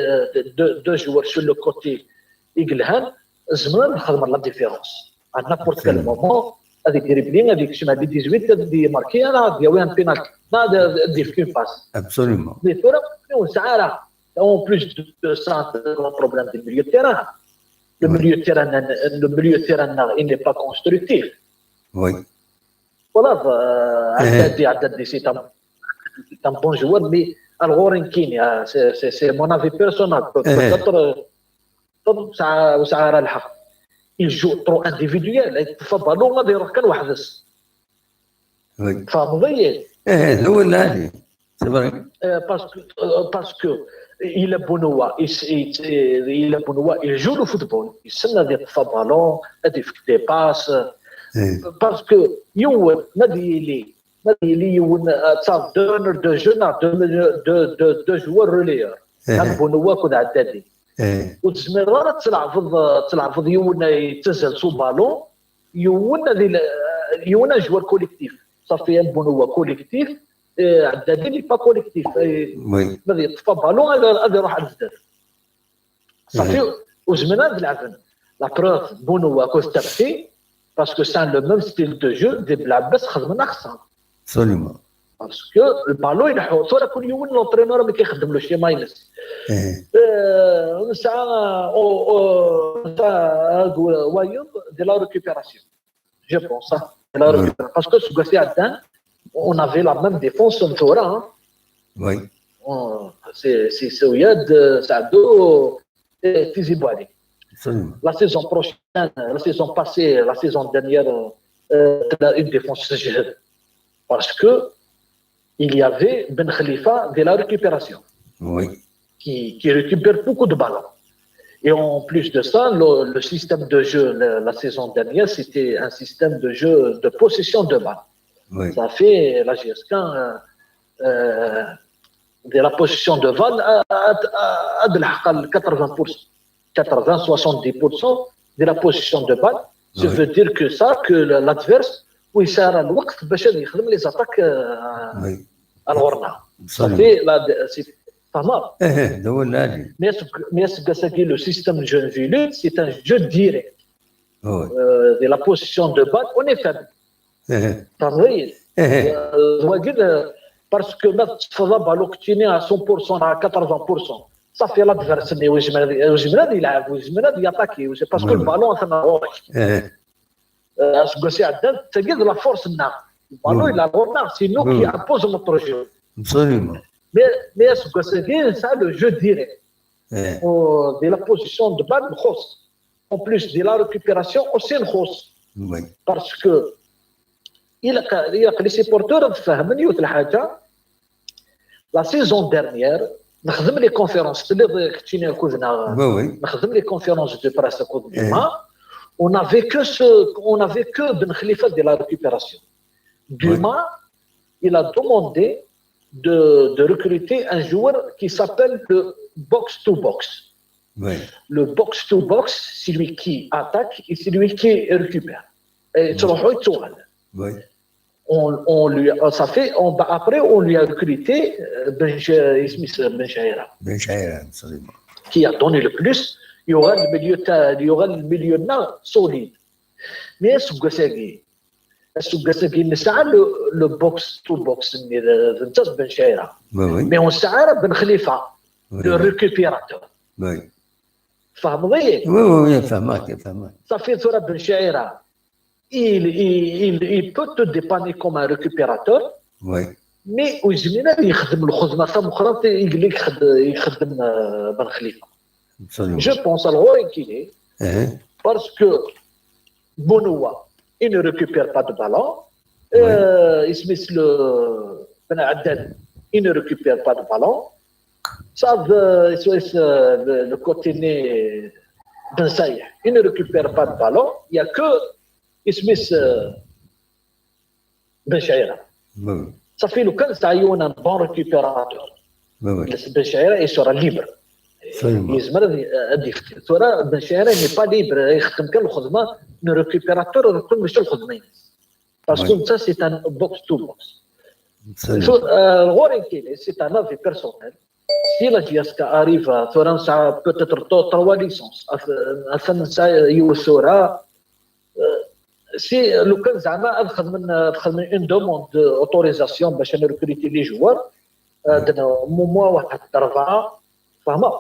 deux joueurs sur le côté يقلهن زمان نخدم la différence. À n'importe quel moment هذيك دريبلين هذيك شنو هذيك 18 هذيك ماركي أنا دياوي ان بينالتي هذا دير كون باس. Absolument. Mais pour nous سعارة en plus de ça le problème du milieu de terrain. Le milieu de terrain il n'est pas constructif. Oui. Voilà, c'est un bon joueur, mais alors c'est mon avis personnel. Peut-être il joue trop individuel. فبالو غادي يروح كان واحد بس. فاهمين؟ هو اللي c'est vrai. Parce que il est Bonoua, il joue le football, il sait nader le ballon, il fait des passes. Parce que يوم نادي لي يوم تصاب deux jeunes deux joueurs relayeurs. هاد بونواك وذا عدادي وتزمر تلعب يونا يتزل سو بالون يونا جوار كوليكتيف صافي بونوا كوليكتيف عدادي لي با كوليكتيف ماذا يطفى بالون هذا يروح على الزداد صافي وزمنا نلعبن لا بروف بونوا كوستابتي باسكو سان لو ميم ستيل دو جو دي بلعباس خدمنا خصها ابسوليومون باسكو البالون ينحو صورة كل يوم لونطرينور ما كيخدملوش شي ماينس ساعه وايض دي لا ريكوبيراسيون جو بونس دي لا ريكوبيراسيون باسكو سكاسي عدان اون افي لا ميم ديفونس نثورا وي سي سوياد سعدو تيزيبو عليك la saison prochaine la saison passée la saison dernière une défense parce que il y avait Ben Khalifa de la récupération qui récupère beaucoup de ballons. Et en plus de ça, le système de jeu la saison dernière, c'était un système de jeu de possession de balles. Ça fait la GSK de la possession de balles à de 80%, 80-70% de la possession de balles. Ça veut dire que l'adverse ويسار الوقت باش يخدم لي زاتاك الغورنا صافي فهمت هو العادي ميس كاساكي لو سيستيم جون فيلو سي ان جو ديريكت دي لا بوزيسيون دو بال اوني فابل فهمت واجد باسكو ما تفضل بالو كتيني 100% على 80% صافي لادفيرس اللي وجمنا يلعب وجمنا ياتاكي باسكو البالون ثما روح سكاسي عندنا تلقى لا فورس النار البالون الى غورنا سي نو كي امبوز نوتر جو ابسوليومون مي سكاسي سا لو جو ديريكت او دي لا بوزيسيون دو بال خص اون بليس دي لا ريكوبيراسيون اوسي نخص باسكو الى لي سيبورتور فهمني وث الحاجه لا سيزون ديرنيير نخدم لي كونفيرونس اللي كنتيني كوزنا نخدم لي كونفيرونس دو براس كودنا on n'avait que Ben Khalifa de la récupération. Duma, il a demandé de recruter un joueur qui s'appelle le box-to-box. Le box-to-box, c'est lui qui attaque et c'est lui qui récupère. Et après, on lui a recruté Ben Chaira, qui a donné le plus. Il y aura le milieu solide. Mais Sougassagui, le box-to-box, mais on sait Ben Khalifa, le récupérateur. فهمت؟ Oui, فهمت. Ça fait que Ben Chaira, il peut te dépanner comme un récupérateur. Mais ويزمينا يخدم الخدمة ثم أخرى يخدم Ben Khalifa. Je pense à l'Orenkine parce que Bonoua, il ne récupère pas de ballon. Ismis Ben Addad, il ne récupère pas de ballon. Ça, le côté né Ben Saïh, il ne récupère pas de ballon. Il n'y a que Ismis Ben Chaira. Ça fait le cas d'Ayoun un bon récupérateur. Ben Chaira, il sera libre. يزمر هذه الصوره بن شهره ني با ليبر يخدم كان الخدمه نو ريكوبيراتور يكون ماشي الخدمين باسكو انت سي ان بوكس تو بوكس الغورين كاين سي ان افي بيرسونيل سي لا جياسكا اريفا صوره ساعه بوتيتر تروا ليسونس اصلا ساعه يوسورا سي لو كان زعما نخدم اون دوموند اوتوريزاسيون باش نريكريتي لي جوار موا واحد 4 فهمت؟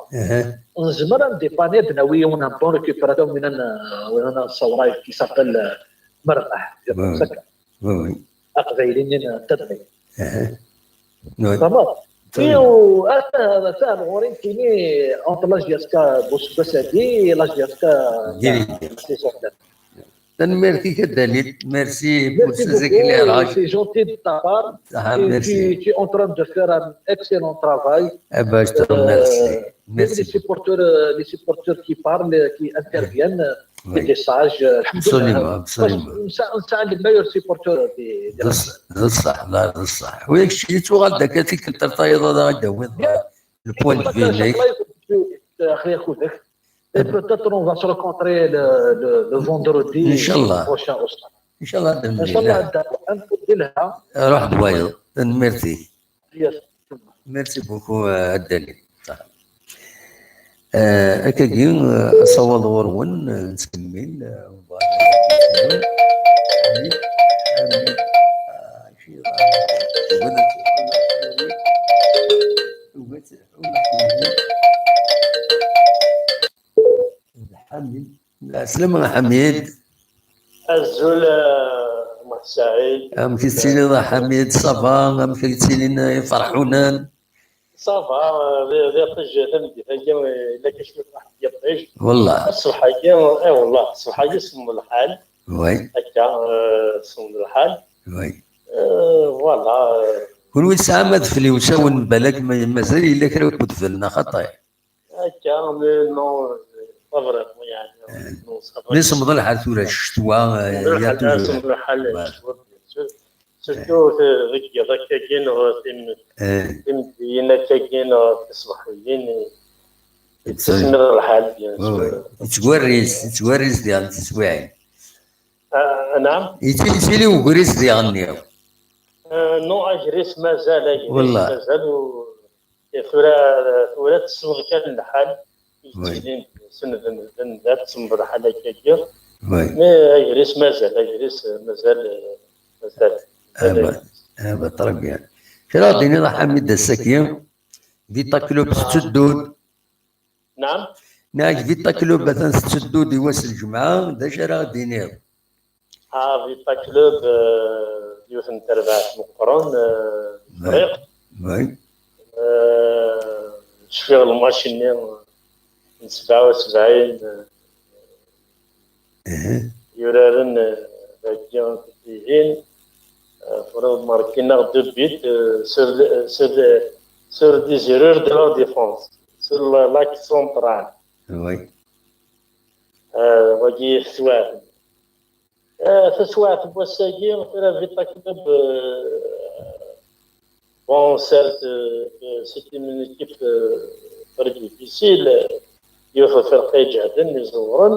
نزمر نديباني بنويه ون بون ريكوبيراتور من الصوراي كي سابيل مربح اقبيلين التدريب فهمت؟ فيو هذا سهل غورين كيني اونت لاجياسكا بوسكاسادي لاجياسكا Merci Daniel, merci pour ces éclairages. C'est gentil de ta part. Tu es en train de faire un excellent travail. Je te remercie. Merci. Les supporters qui parlent, qui interviennent, des sages. Absolument. نساعد المايور سيبورتور صح وياك شي توغال داك كنت ترطيض هذا غدا Le point de vue et peut-être on va se rencontrer le vendredi prochain au stade. Inch'Allah. Inch'Allah, un peu de là. روح بوايض. Merci. Yes. Merci beaucoup Adali. أكاكي أصوّد غرون نكمل. السلام حميد. الزول سعيد. أم كيتسيلي حميد صافا أم كيتسيلي يفرحونا. صافا ذي طيج ثمدي فهي إلا كشوف واحد يطيج. والله. الصباح اي والله الصباح يسمو الحال. وي. هكا سمو الحال. وي. فوالا. كل وين ساعة ما دفلي وساون بالك مازال إلا كرا كتفلنا خطاي. هكا نو صبر يعني. نصمد الحال ثورة الشتوى يا توجور. نصمد الحال سيرتو ذاك كاين تمدينا كاين تصبحيين تستمر الحال بيان تتوريز ديال تسويعي. نعم. يتيلي وكريس ديالني. نو اجريس مازال والله مازال ثورة تسمر كان الحال يتيلي سنة تسمر الحال هكاكيا. مي اجريس مازال بطرق يعني. شرا ديني حميد السكيم فيتا كلوب ستدود. نعم. ناك فيتا كلوب مثلا ستدود يواس الجمعة دا شرا ديني. فيتا كلوب يوثن تربع مقرون فريق. وي. شفيغ الماشيني من 77 يورارن باكيان كتيجين فرض ماركينا دو بيت sur des erreurs de la défense sur l'axe central. Oui. وجي سواف فسواف بوساجين في فيتا كلوب. Bon, certes, c'était une équipe très difficile. Il faut faire très jardin, les Ouran.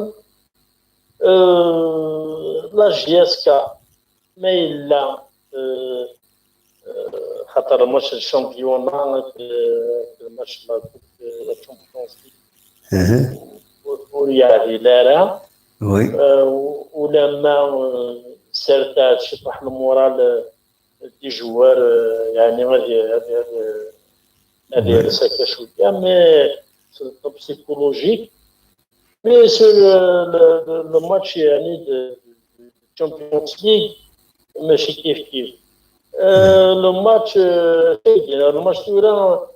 La GSK, mais il a خاطر ماتش الشامبيونا ماتش لا تشامبيونز ليغ ويعني لا وي. ولما سرت شطح المورال دي جوار يعني هذه رساكه شويه مي سو بسيكولوجيك مي سو لو ماتش يعني الشامبيونز ليغ ماشي كيف لو ماتش تورا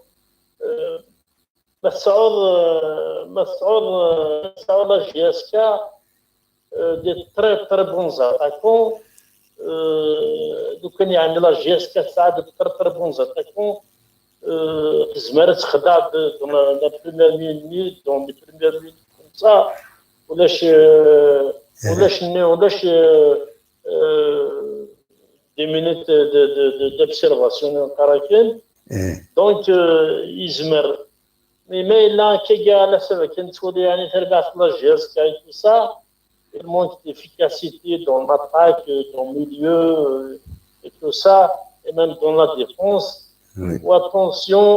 مسعود لا جي اس كا دي تري بونز اتاكون دو كان يعني لا جي اس كا ساعد تري بونز اتاكون زمرت خدع دون لا بريمير مينيت دون لي بريمير مينيت كوم سا ولاش des minutes d'observation كراكن دونك يزمر مي لا كيجا على سبب كنت تقول يعني تربع لا جيس كاي تو سا il manque d'efficacité dans l'attaque, dans le milieu, et tout ça, et même dans la défense. Oui. Ou attention,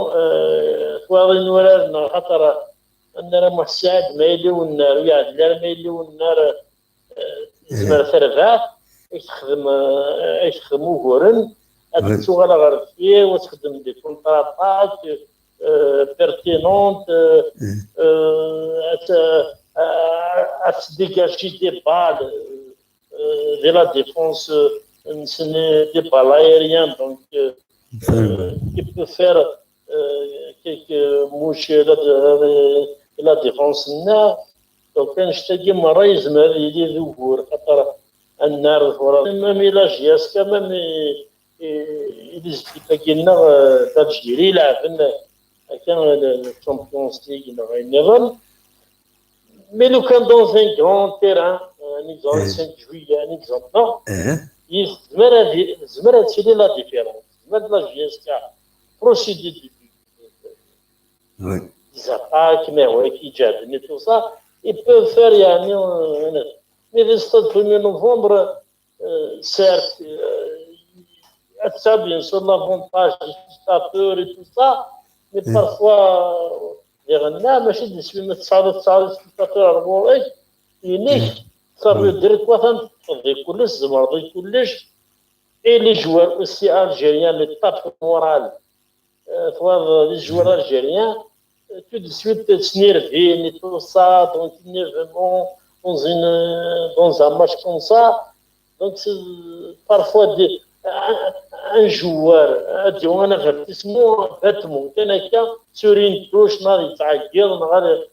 أننا محساد ما يليو النار ويعدل ما يليو النار زمر ثربات يخدموا غورن أتسوغ على غرفية وتخدم دي كونتراتات بيرتينونت أتديكاشي دي بال دي لا ديفونس نسني دي بال aériens donc qui peut faire quelques مشكلة la défense النار لو كان شتاقي مرة يزمر يدير ظهور خاطر النار ظهور مام إلا جياس كمان يدير لنا تجيري لعبنا كان الشامبيونز ليغ غينيغن مي لو كان دون ان غران تيران ان اكزومبل 5 جويي ان اكزومبل زمر هادشي لا ديفيرونس زمر لا جياس كا بروسيدي des attaques, mais qui jettent, mais tout ça, ils peuvent faire, mais le stade 1er novembre, certes, ça, bien sûr, l'avantage des spectateurs et tout ça, mais parfois, ماشي دي سوينا 9 سبيكتاتور ربوعي ينيك صار يدير كوثان تفضي كلش زمرضي كلش اي لي جوار اوسي الجيريان لي طاب مورال فوالا لي جوار الجيريان tout de suite s'énerver et tout ça donc énervement dans un match comme ça donc c'est parfois un joueur un avertissement باتمو كان هكا سورين توش نهار يتعقل نهار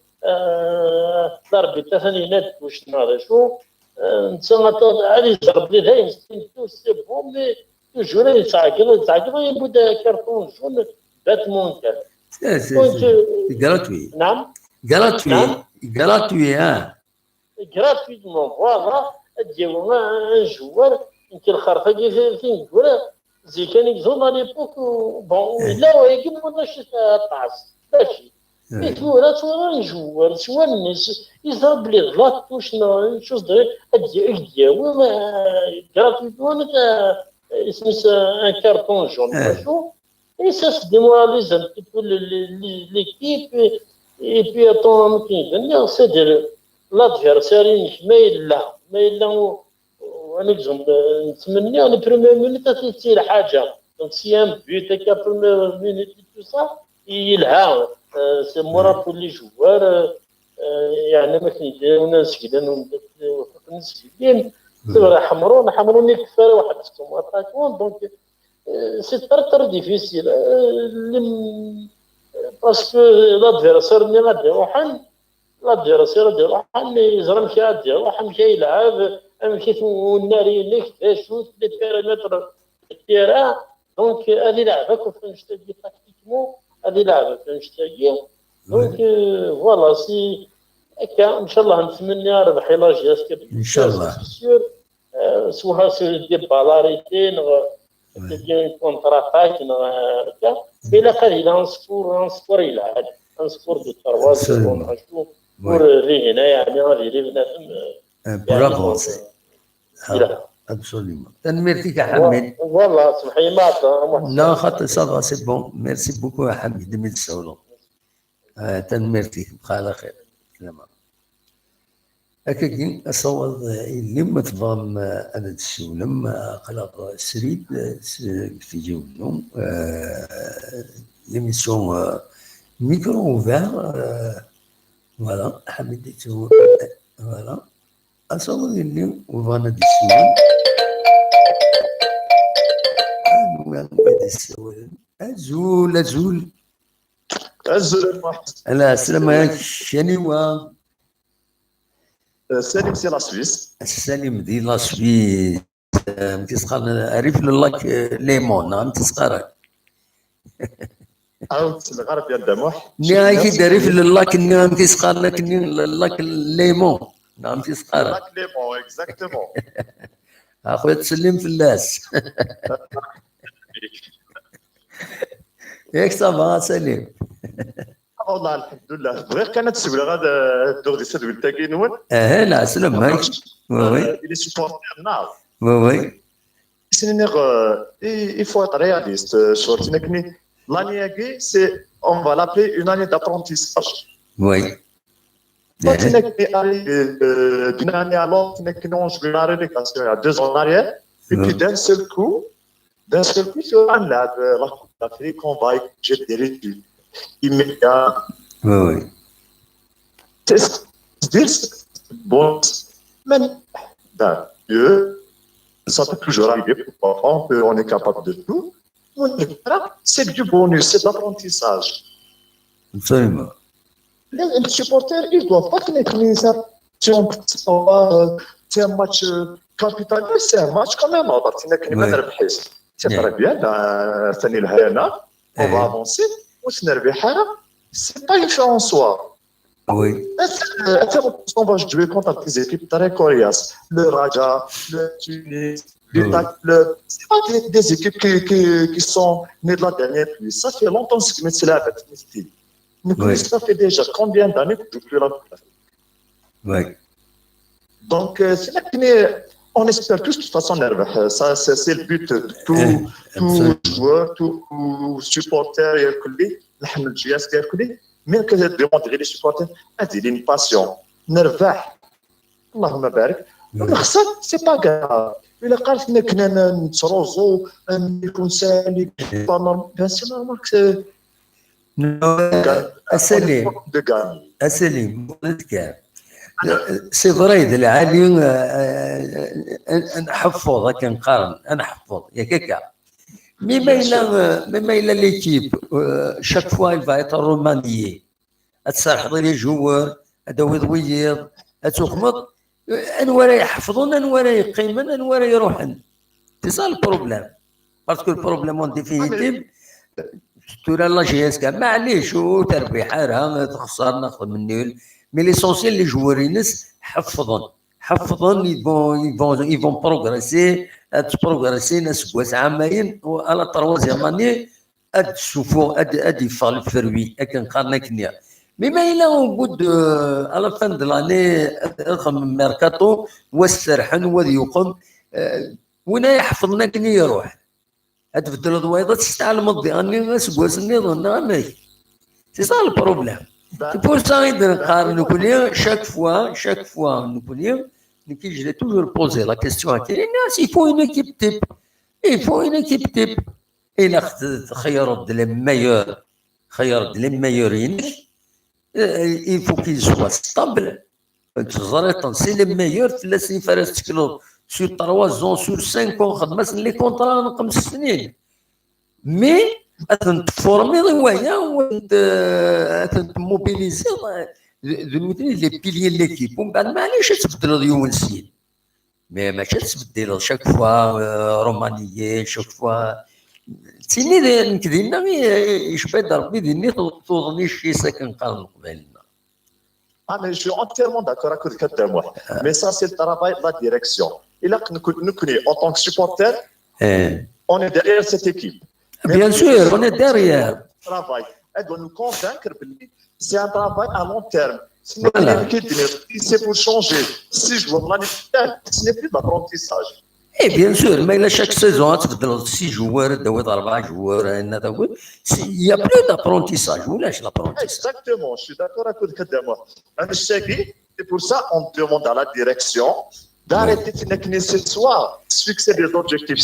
ضربي ثاني ناد توش نهار شو انت غادي تضرب لي دايم تو سي بون مي توجور يتعقل يبدا كارطون جون باتمو كان C'est gratuit. Gratuit, hein. Gratuitement, voilà. Un joueur qui le خرفقي في نقول زي كان يجوم على ليبوك بون لا يجيب ولا شي طاس ماشي لا صورة نجوار سوا الناس يضرب لي غلط وشنو شو صدر دياوي gratuitement اسمه ان كارطون جون شو et ça se démoralise un petit peu l'équipe et puis attends c'est-à-dire l'adversaire ما يلا ونجم نتمنى البريمير مينيت تصير حاجه دونك سي ان بيت هكا بريمير مينيت تو سا يلها سي مورا بور لي جوار يعني ما كيديروا ناس كيدانو ناس كيدين حمروني كفاره واحد ستوم اتاكون دونك سي تر ديفيسيل باسكو لادفيرسير ملي غادي يروحن لادفيرسير غادي يروحن يزرم كي غادي يروحن كي يلعب كيف الناري اللي كتاشوت لي بيريمتر التيران دونك هذه لعبه كيف نشتاقي تاكتيكمون هذه لعبه نشتاقي دونك فوالا سي هكا ان شاء الله نتمنى ربح لاجياس ان شاء الله سواء سي دي بالاريتي ديال كونتراتاك هكا بلا قليل نصفر يلعب نصفر دو ترواز نشوف بور رينا يعني غادي رينا pour avancer. Absolument. Merci Hamid. Voilà, Non, ça va, c'est bon. Merci beaucoup Hamid. Merci. بخير خير. سلامة. هكاكي أصوات اللي ما تفهم أنا الشيء لما خلق سريد في جولهم l'émission micro ouvert voilà Hamid voilà أصور اللي وفانا دي السوين أزول أنا السلام عليكم شنو سالم سي لا سويس السلام دي لا سويس متسقر عرف لك ليمون نعم تسقر عاود الغرب يا الدموح نهاية تعرف لك نعم تسقر لك ليمون نعم تسقر لك ليمون اكزاكتومون اخويا تسلم في اللاس ياك صافا سليم والله الحمد لله غير كانت تسول غادا الدور ديال سد ولتاكي نون لا سلام هاك وي لي سبورتير ناو وي سينيغ il faut être réaliste شورتنا كني l'année qui c'est on va l'appeler une année d'apprentissage oui d'une année à l'autre on joue la relégation il y a 2 ans en arrière et puis d'un seul coup sur un lab la Coupe d'Afrique on va jeter des résultats immédiat. Oui. C'est bon, mais Dieu, ça peut toujours arriver. Parfois, on est capable de tout. C'est du bonus, c'est de l'apprentissage. Absolument. Les supporters, ils ne doivent pas tenir ça. C'est un match capitaliste, c'est un match quand même. C'est très bien. On va avancer. C'est pas une fin en soi. Oui. On va jouer contre des équipes très coriaces. Le Raja, le Tunis, c'est pas des équipes qui sont nées de la dernière pluie. Ça fait longtemps que c'est la bête. Nicolas, ça fait déjà combien d'années que je joue la Coupe d'Afrique? Oui. Donc, c'est là qu'on espère tous de toute façon, ça, c'est le but de tout joueur, tout supporter, نحن الجياس كيركلي مين كتديموندري غير لي سبورتر هذه لي باسيون نربح اللهم بارك نخسر سي با كاع الا قالت لنا كنا نتروزو نكون سالي بيان سي نورمال اسلم سي فريد العالي نحفظ كنقارن انا حفظ ياك هكا مما إلا ليكيب chaque fois il va être remanié تسرحض لي جوار هذا ويض تخمض انوار يحفظون انوار يقيمن انوار يروحن سي سا البروبليم باسكو البروبليم اون ديفينيتيف تورا لا جي اس كا معليش تربيح راه تخسر ناخذ من نول مي ليسونسيال لي جوارينس حفظون يفون بروغريسي تبروغريسي ناس كواس عامين وعلى تروازيام اني اد سوفو اد يفال الفروي اكن قارنا كنيا مما إلا وجود على فان دو لاني رقم ميركاتو والسرحن وذي يقوم وين يحفظنا كني يروح تبدل الضويضات تستعلم الضيان ناس كواس النظام ماشي سي سا البروبليم بور سا نقارن نقول شاك فوا نقول كي j'ai toujours posé la question à الناس il faut une équipe type إلا خيرت les meilleurs il faut qu'ils soient stables c'est les meilleurs تلاسين فارس تكلو sur 3 ans sur 5 ans خدمت لي كونطرا 5 سنين مي تفورمي ويا تموبيليزي لي بيليي ليكيب ومن بعد معليش تبدل ديون السيد مي ماشي تبدل شاك فوا رومانيين شاك فوا تيني نكدينا يشبه ربي ديني توضني شي ساكن قال قبالنا. Ah, mais je suis entièrement d'accord avec toi. Mais ça, c'est le travail de la direction. Et là, nous, en tant que supporter, on est derrière cette équipe. Bien sûr, on est derrière. Travail. Elle doit nous convaincre que c'est un travail à long terme. Sinon, c'est pour changer. Si je vois l'année prochaine, ce n'est plus d'apprentissage. Et bien sûr, mais là, chaque saison, tu as 6 joueurs, 4 joueurs, il n'y a plus d'apprentissage. Où lâche l'apprentissage? Exactement, je suis d'accord avec toi. Et pour ça, on demande à la direction d'arrêter ce soir, de fixer des objectifs.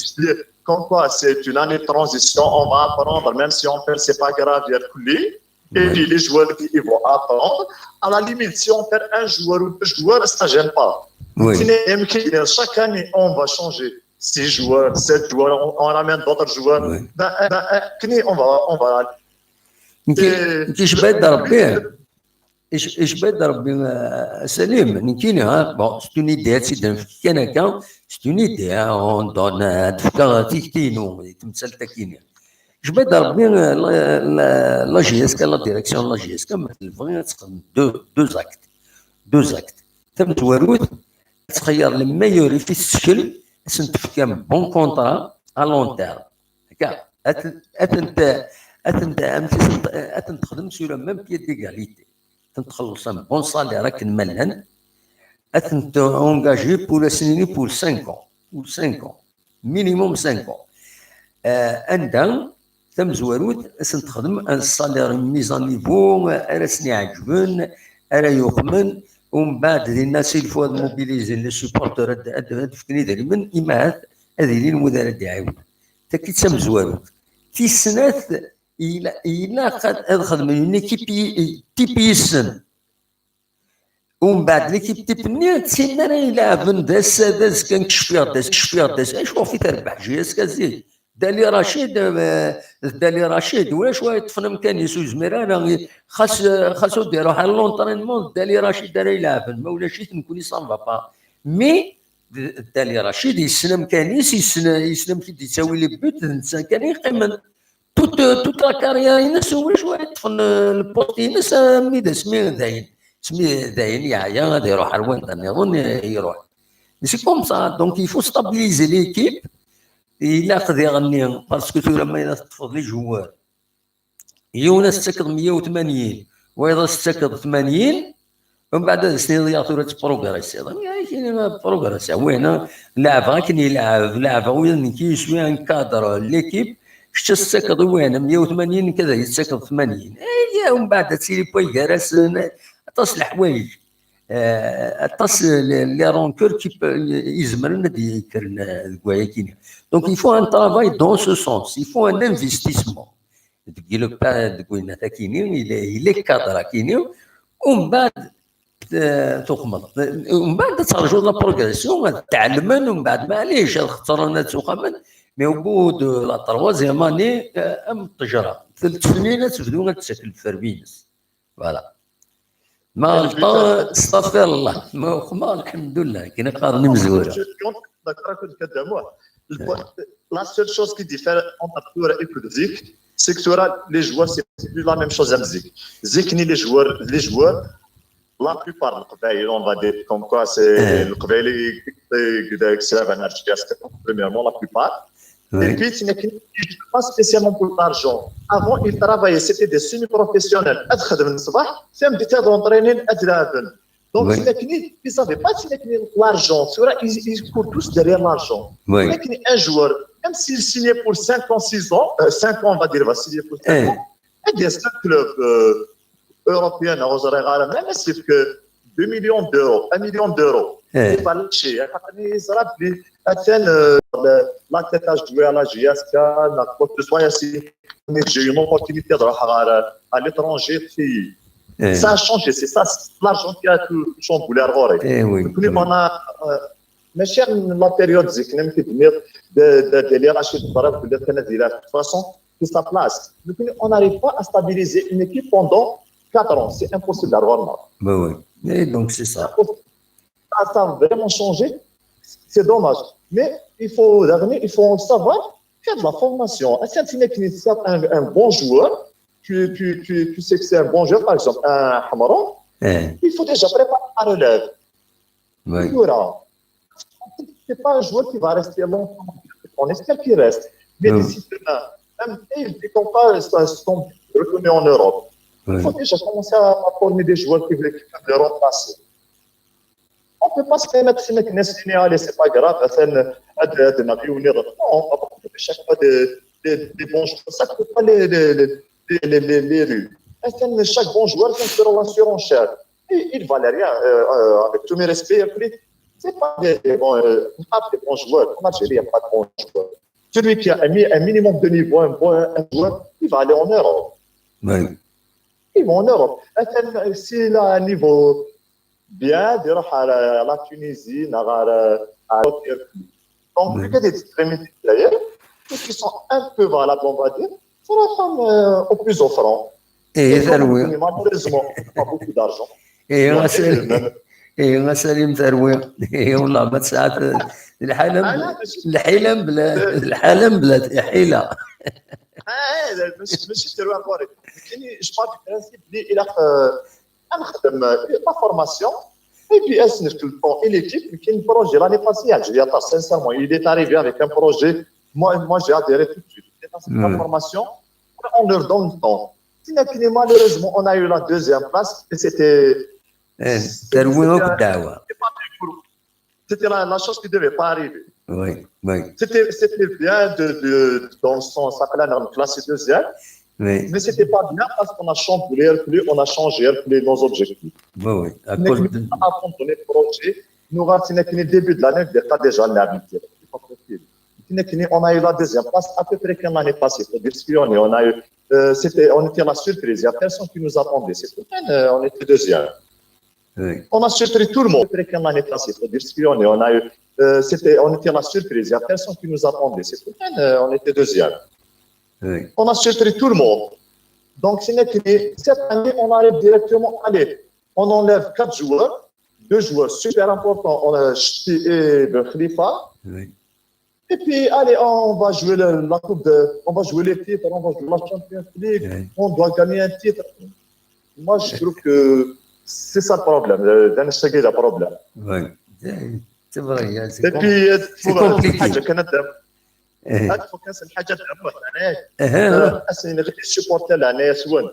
Comme quoi, c'est une année de transition, on va apprendre, même si on perd, c'est pas grave, il y a le coulis. Et puis les joueurs, ils vont apprendre. À la limite, si on perd 1 joueur ou 2 joueurs, ça ne gêne pas. Oui. Chaque année, on va changer 6 joueurs, 7 joueurs, on ramène d'autres joueurs. Oui. On va. ايش بدا ربي سليم نكيني بون سي اون ايدي سي كان هكا سي اون ايدي اون دون تفكا تيكتينو تمثال تاكيني ايش بدا ربي لا جي اس كان لا ديريكسيون لا جي اس كان بغينا تقدم دو زاكت تم توارود تخير الميوري في الشكل سنتفكا بون كونطرا ا لون تيرم هكا اتن تخدم سور ميم بيي ديغاليتي تخلص ان بون صالير راك نملهن اتن اونجاجي بور سنيني بور 5 ans مينيموم 5 ans عندها تم زوارود تخدم ان صالير ميزان نيفو راسني عجبن راه يقمن ومن بعد الناس يلفوا موبيليزي لي سوبورتور تفكني دائما اما هذه اللي المدرب يعاون حتى كي تسمى زوارود في السنات إلا خدم اون ايكيب تيبيسن ومن بعد ليكيب تيبني تسنى راه يلعبن داس كان كشفيا داس اشوف في تربح جي اس كازي دالي رشيد ولا شويه طفنا مكان يسوع زميره راه خاصو ديرو على لونطرينمون دالي رشيد راه يلعب ما ولاش نكون صافا با مي دالي رشيد يسلم كانيس يسلم كي تساوي لي بوت الانسان كان يقيم توت لا كارير ينس ولا شويه طفن البوست ينس ميدا سمي داين يعيا غادي يروح على وين يظن يروح سي كوم سا دونك يفو ستابيليزي ليكيب إلا قد يغني باسكو تو لما تفض لي جوار يونس تكد 180 واذا استكد 80 ومن بعد السينارياتور تبروغريسي كاين بروغريسي وين لاعب كان يلعب وين كيشوي انكادر ليكيب شتا استكد وين 180 كذا يستكد 80 ومن بعد تسيري بوي جالس تصل حوايج تصل لي رونكور كي يزمرنا ديكرنا كوايا. دونك il faut un travail dans ce sens, il faut un investissement. تقول لك بعد قلنا كاينين الى كادر كاينين ومن بعد تقمض ومن بعد ترجو لا بروغريسيون تعلمن ومن بعد معليش الخطرانات تخمن مي او بو دو لا تروازيام اني ام التجاره 3 سنين تبدو تسكل فربينس فوالا ما غلطان استغفر الله ما خما الحمد لله كاين قارني مزوره. La seule chose qui diffère entre Toura et Zik, c'est que Toura, les joueurs, c'est plus la même chose à Zik. Zik, les joueurs, la plupart, on va dire comme quoi c'est le Kveili, premièrement, la plupart. Et puis, ce n'est pas spécialement pour l'argent. Avant, ils travaillaient, c'était des semi-professionnels. C'est un d'entraîner, donc, ils n'avaient pas l'argent. Ils courent tous derrière l'argent. Un joueur, même s'il signait pour 5 ans, 6 ans, 5 ans, on va dire, il va signer pour 5 ans, il y a un club européen, même c'est que 2 millions d'euros, 1 million d'euros, il va lâcher. La tête à jouer à la GSK, la Côte de Soya, j'ai eu une opportunité à l'étranger. Ça a changé, c'est ça, l'argent qui a tout chamboulé. On a, mais cher, la période, c'est de l'hierarchie de Barab, de toute façon, c'est sa place. On n'arrive pas à stabiliser une équipe pendant 4 ans. C'est impossible d'avoir mal. Oui, et donc c'est ça. Ça a vraiment changé. C'est dommage. Mais il faut savoir faire de la formation. Un bon joueur, tu sais que c'est un bon joueur, par exemple, un Hamaron, il faut déjà préparer la relève. Ce n'est pas un joueur qui va rester longtemps. On espère qu'il reste. Mais d'ici demain, même ils ne sont pas reconnus en Europe. Il faut déjà commencer à former des joueurs qui veulent le remplacer. On ne peut pas se permettre de se c'est pas grave, on va pas chaque fois des bons joueurs. Ça ne peut pas les rues. Chaque bon joueur sera la surenchère. Il ne valait rien, avec tous mes respects. Ce n'est pas des bons joueurs. En Algérie, il n'y a pas de bons joueurs. Celui qui a un minimum de niveau, un joueur, il va aller en Europe. Il va en Europe. S'il a un niveau bien, il va à la Tunisie, à l'autre. Donc, il y a des extrémités d'ailleurs, qui sont un peu valables, on va dire, pour la femme au plus offrant. Et malheureusement, pas beaucoup d'argent. ايوا سليم ثروه والله ما ساعات الحلم بلا حيله. ماشي ثروه بوري كاين جو بارك برانسيب اللي الى نخدم لا فورماسيون et puis est tout le temps et l'équipe qui a un projet l'année passée Algérie sincèrement il est arrivé avec un projet moi j'ai adhéré tout de suite la formation on leur donne le temps. Malheureusement on a eu la deuxième place et c'était la chose qui ne devait pas arriver. C'était bien dans le sens, ça s'appelait la classe deuxième, mais ce n'était pas bien parce qu'on a chamboulé, on a changé nos objectifs. À cause de abandonné le projet, nous avons le début de l'année, on a déjà l'habitude. On a eu la deuxième place à peu près qu'une année passée. On était la surprise, il n'y a personne qui nous attendait. On était deuxième. On a surpris tout le monde. L'année passée, il faut dire ce qu'on est. On était la surprise. Il n'y a personne qui nous attendait. On était deuxième. On a surpris tout le monde. Donc, cette année, on arrive directement. Allez, on enlève 4 joueurs, 2 joueurs super importants. On a Ch'ti et Khalifa. Et puis, allez, on va jouer la coupe on va jouer les titres, on va jouer la Champions League. On doit gagner un titre. Moi, je trouve que c'est ça le problème, c'est le problème. Oui, c'est vrai. Et puis, c'est compliqué. الحاجه تاع الحاجه تاع السبورتر العنايه سوان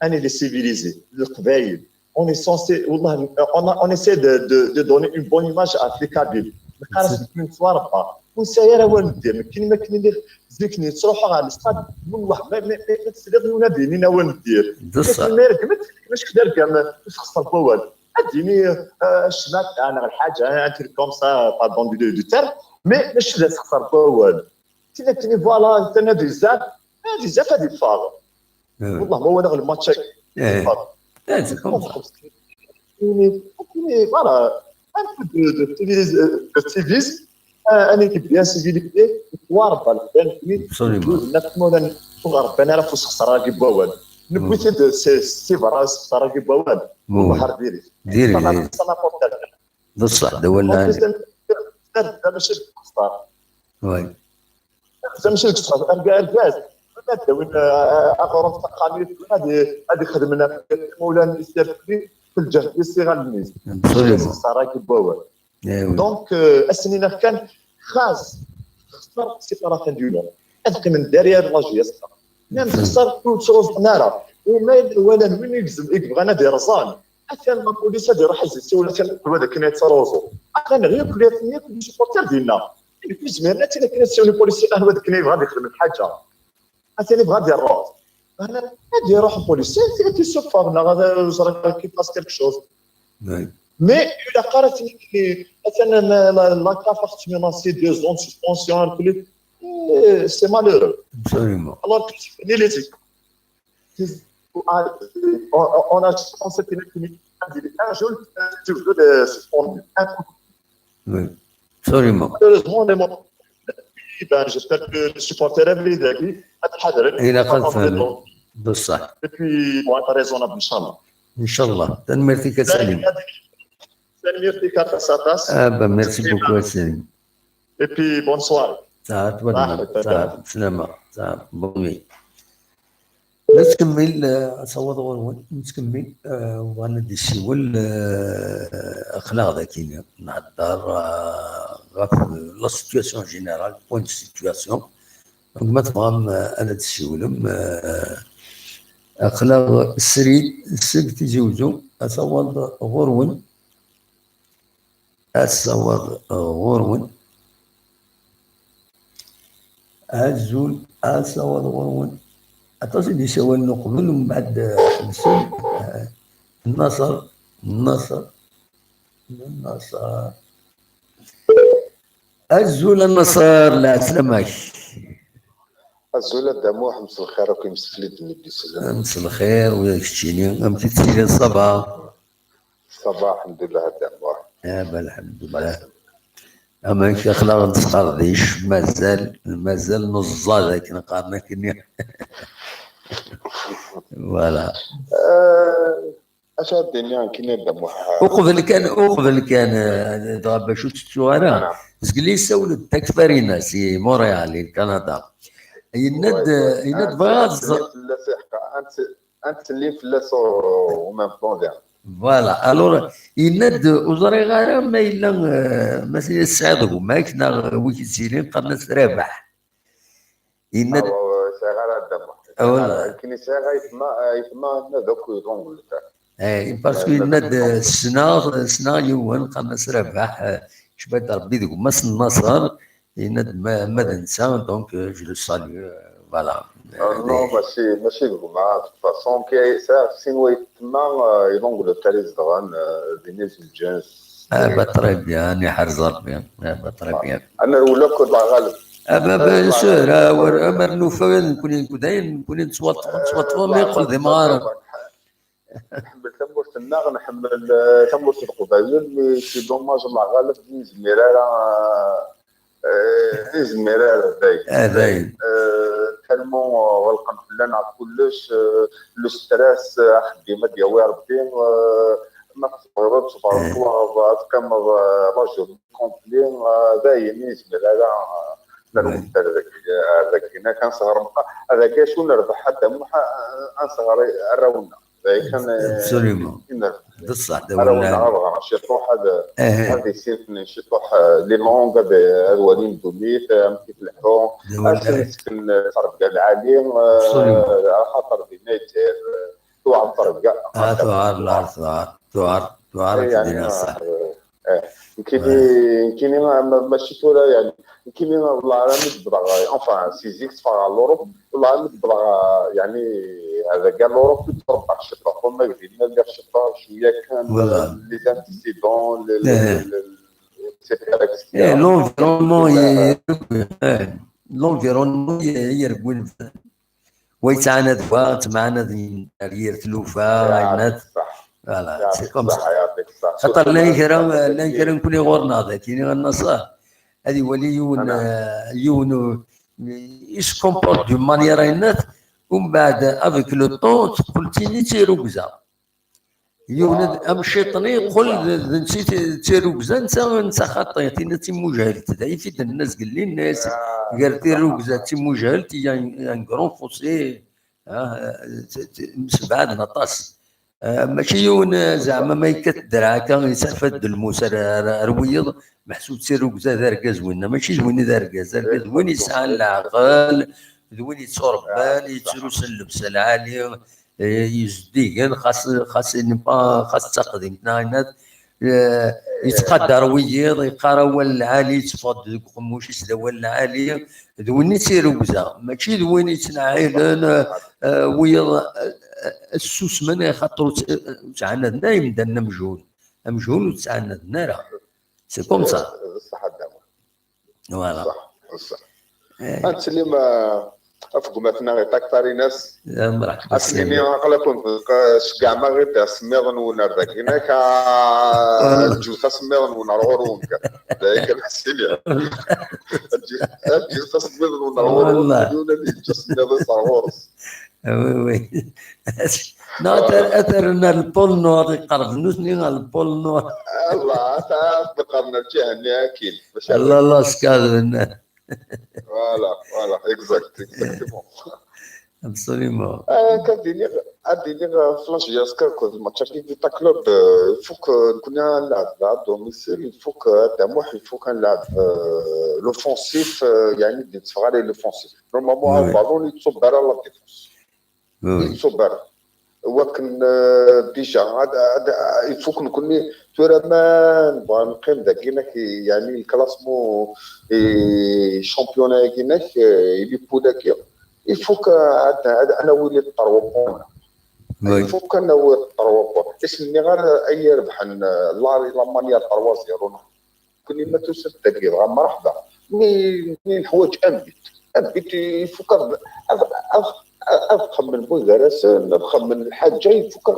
أنا les civilisés, القبائل. On est censé, on essaie de donner une bonne image à Africabil. خلاص من تواربا والسيارة والدير كاين اللي ذيكني تروحوا على الاستاد والله ما تسلغني ونادي لينا والدير الميرك ما تفكرش كدار كاع واش خصها البوال اديني الشمال انا الحاجه انت كوم سا باردون دو تير مي مش لا تخسر البوال تيني فوالا تنادي بزاف هذه الفاضل والله ما هو انا الماتش فوالا un peu de civisme, un équipe bien civilisée, تواربا نتمنى ربنا راه فوس خساره كيبوال نبغي هاد سي فراس خساره كيبوال البحر ديري بصح دولنا هذا ماشي الخساره وي هذا ماشي الخساره كاع الكاس وين اخر تقامير هذه خدمنا مولانا الاستاذ في الجهد الصغار الناس الصراحه كيبوال دونك السنين كان خاص خسر سيبارات ديالو ادق من دارير لاجي صح نعم خسر كل شروط نارا ولا من يكذب انا داير زان حتى ما بوليس داير حزتي ولا كان هذا كان يتروزو انا غير كليتني كل سبورتير ديالنا في زماننا حتى كان يسولي البوليس هذا كان يبغى يخدم الحاجه حتى اللي بغى يدير الراس انا غادي يروح البوليس تي سوفارنا غادي يجرى كيفاش كيلك شوز مي الا قراتني مثلا لا كافارت ميناسي دو زون سسبونسيون كل سي مالورو absolument alors ni les on a pensé que un jour tu veux de suspendre un coup oui absolument heureusement ben j'espère que les supporters avaient اتحضر الى قد بصح et puis bon raisonnable inchallah ان شاء الله تنمرتك سليم تنمرتك كاساتاس ميرسي بوكو سليم et puis bonne soirée صافي سلامة صافي بونوي نكمل صوت غنوان نكمل وغندي الشيء الاخلاق ذاك نهضر لا سيتوياسيون جينيرال بوين سيتوياسيون ما تفهم انا تشولم اخلاق السريد السب تيجوزو اصوات غرون الزول اصوات غرون اتصل يسوي نقبل من بعد حبسون النصر الزول النصر لا سلامك الزول دموح مس الخير وكيمس فليت من السلام مس الخير وياك شتيني امتي تسيري الصباح الحمد لله دموح الحمد لله اما انت اخلاق نتقاضيش مازال نص ذاك نقارنا كني فوالا اش الدنيا كاين دموح وقبل كان دابا شو تشو انا قال سولت تكفرينا سي مونريال كندا يند باز انت اللي في لاسو ومام بلون ديال فوالا الور يند وزري غير ما الا مثلا السعد ما كنا ويكي سيلين قرنا رابح يند غير الدم كاين يسمى دوك يضون باسكو يند السنا يوان قرنا رابح شبات ربي ذوك مس النصر يند ما ننسى دونك جو لو سالي فوالا نو ماشي مع فاسون كي سينو يتما يضون التاريخ دغان دينيس الجنس بطري بيان يحرز ربي بطري بيان انا ولا كنت غالب بيان سور امر نوفل نكون داين نكون نتوطوا ما يقول ديمار نحمل تمور الناغ نحمل تمور القبائل مي سي دوماج الله غالب زميرة داي تلمو والقن لنا كلش لو ستريس خدمه ديال ربي ما تقدرش تفرقوا كما رجل كومبلين دايما زميرة لا هذاك هنا كان صغر هذاك شنو نربح حتى نصغر الرونا كان ابسوليومون بصح ولا شي طوح هذا يصير شي طوح لي لونغ هذا ولين دوميت كيف الحرون سكن فرق العالم خاطر بنيت توعر كاع توعر يعني يمكن ماشي ولا يعني يمكن والله راه متبغى انفان سيزيكس فار لوروب والله متبغى يعني هذا كاع لوروب تطبق الشطه فما قدرنا ندير الشطه شويه كان لي زانتيسيدون لونفيرونمون يربون ويتعاند معاند يدير تلوفه عينات فوالا سي كوم سا خاطر لا كرا نكون غور ناضي كاين النصار هذه ولي يون يسكومبورت دو مانيير عينات ومن بعد افيك لو طون تقول تيني تيرو كزا يولد ام شيطني يقول نسيت تيرو كزا نتا خاطي تينا تيموجهلت داي في الناس قال لي الناس قال تيرو كزا تيموجهلت يعني كرون فوسي مسبعد نطاس ماشي يون زعما ما يكدر هكا يسافد الموس رويض محسوب تيرو كزا داركا زوينه ماشي زوين داركا زوين يسعى العقل زوين يتصربان يتروس اللبسه العاليه يزديقن خاص تقديم ناينات يتقدر ويض يقرا العالي تفضل قموش يسدوا العالي ذوين يسيروا كزا ماشي ذوين يتنعيلن ويض السوس من خاطر تعاندنا يمدنا مجهول وتعاندنا راه سي كوم سا صح فوالا صح انت اللي ما افق مثلا غيطاك طاري ناس مرحبا اسمي اقلكم كاع ما غير سميغن ونردك هناك جوتا سميغن ونرغرون ذاك الحسين جوتا سميغن ونرغرون والله سميغن صارورس وي اثر البول نور يقرب نوسني البول نور الله تقرنا الجهه اكيد الله سكاد Voilà, exactement. Absolument. Quand dire flash yaska que le match qui est à club il faut que nous à domicile il faut que il faut qu'on l'offensif يعني يتفعل l'offensif normalement البالون يتصب على la défense يتصب ولكن ديجا هذا يفوك نكون تورمان بغا نقيم داكيناك يعني الكلاسمون شامبيونا كيناك اللي بوداكيا يفوك انا ولي الطروبون يفوك انا ولي الطروبون اسمني غير اي ربح لا مانيا 3-0 كوني ما توسد داكيا مرحبا مي الحوايج امبيت يفوك أفخم من بوغارس أفخم من الحاجة يفوك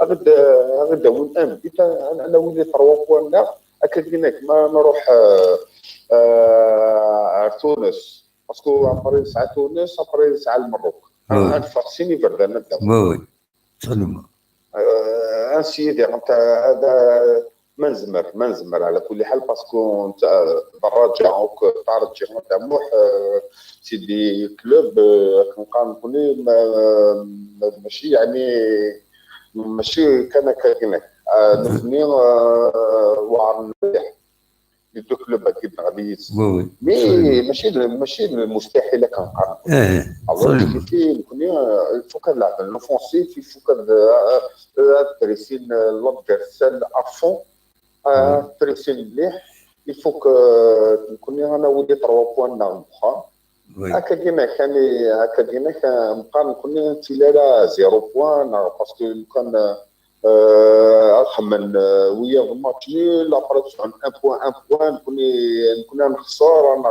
غدا وين أمبيت أنا ولي 3 بوان أكيد هناك ما نروح تونس باسكو أبري ساعة تونس أبري ساعة المغرب نفرسيني فردانا وي سلمى سيدي أنت هذا منزمر على كل حال باسكو انت دراجه او ترجع طموح سيدي كلوب كنبقى نقول ماشي يعني ماشي كان كاينك نبني واعر مليح دو كلوب اكيد غادي مي ماشي المستحيل كنقارن الله كيفين كنا فوق اللعب الاوفونسيف فوق التريسين لادفيرسال افون بريسين مليح يفوك نكون انا ودي 3 بوان ناخذ هكا كيما نبقى نكون تيلا 0 بوان باسكو كان خمن ويا الماتش لا بريس عن 1 بوان نكون نخسر انا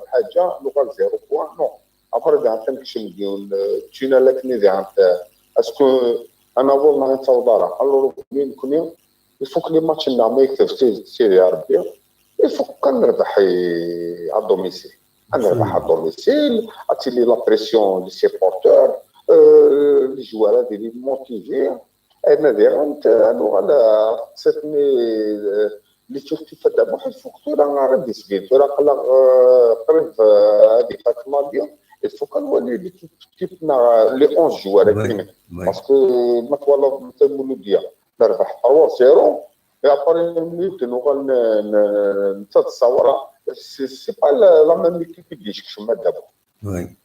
بحاجه نقول 0 بوان نو افرض عن تنكش مليون تشينا لكني ذي انت اسكو انا والله نتصور الو نكون يفوك لي ماتش نعمل يكتب سيري عربيه يفوك كنربح على الدوميسيل نربح على الدوميسيل عطي لي لا بريسيون لي سيبورتور لي جوار هادي لي موتيفي انا داير انت انا على سيتني لي شفتي فدابا يفوك راه غادي سبيل راه قريب هذيك الماضيه يفوك نولي كيفنا لي 11 جوار كاينين باسكو ما تولى المولوديه نربح 3-0 ابري ميت نوغال نتصور سي با لا ميم ايكيب اللي كما دابا وي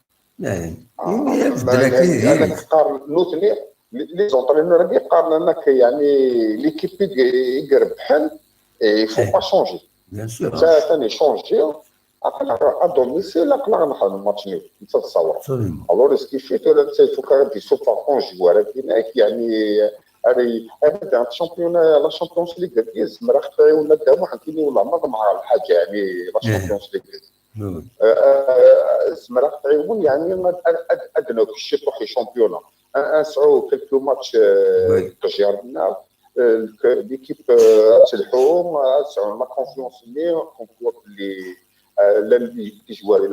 انا كنقارن نوتني لي زونطرينور اللي قارنك يعني ليكيب يربحن يفو با شونجي بيان سور ثاني شونجي اقلع ادوميسيل اقلع نخدم الماتش نيو نتصور الوغ سكي فيت ولا تسيفو كارتي سوبا اون جوار يعني هذا الشامبيون لا شامبيونز ليغ ديال مرخ ولا دابا حكيني ولا ما مع الحاجه يعني لا شامبيونز ليغ زمرخ تعيون يعني ادنى كشي تروح شامبيون اسعو كلكو ماتش تجاربنا ليكيب تلحوم اسعو ما كونفيونس لي كونكور اللي جوار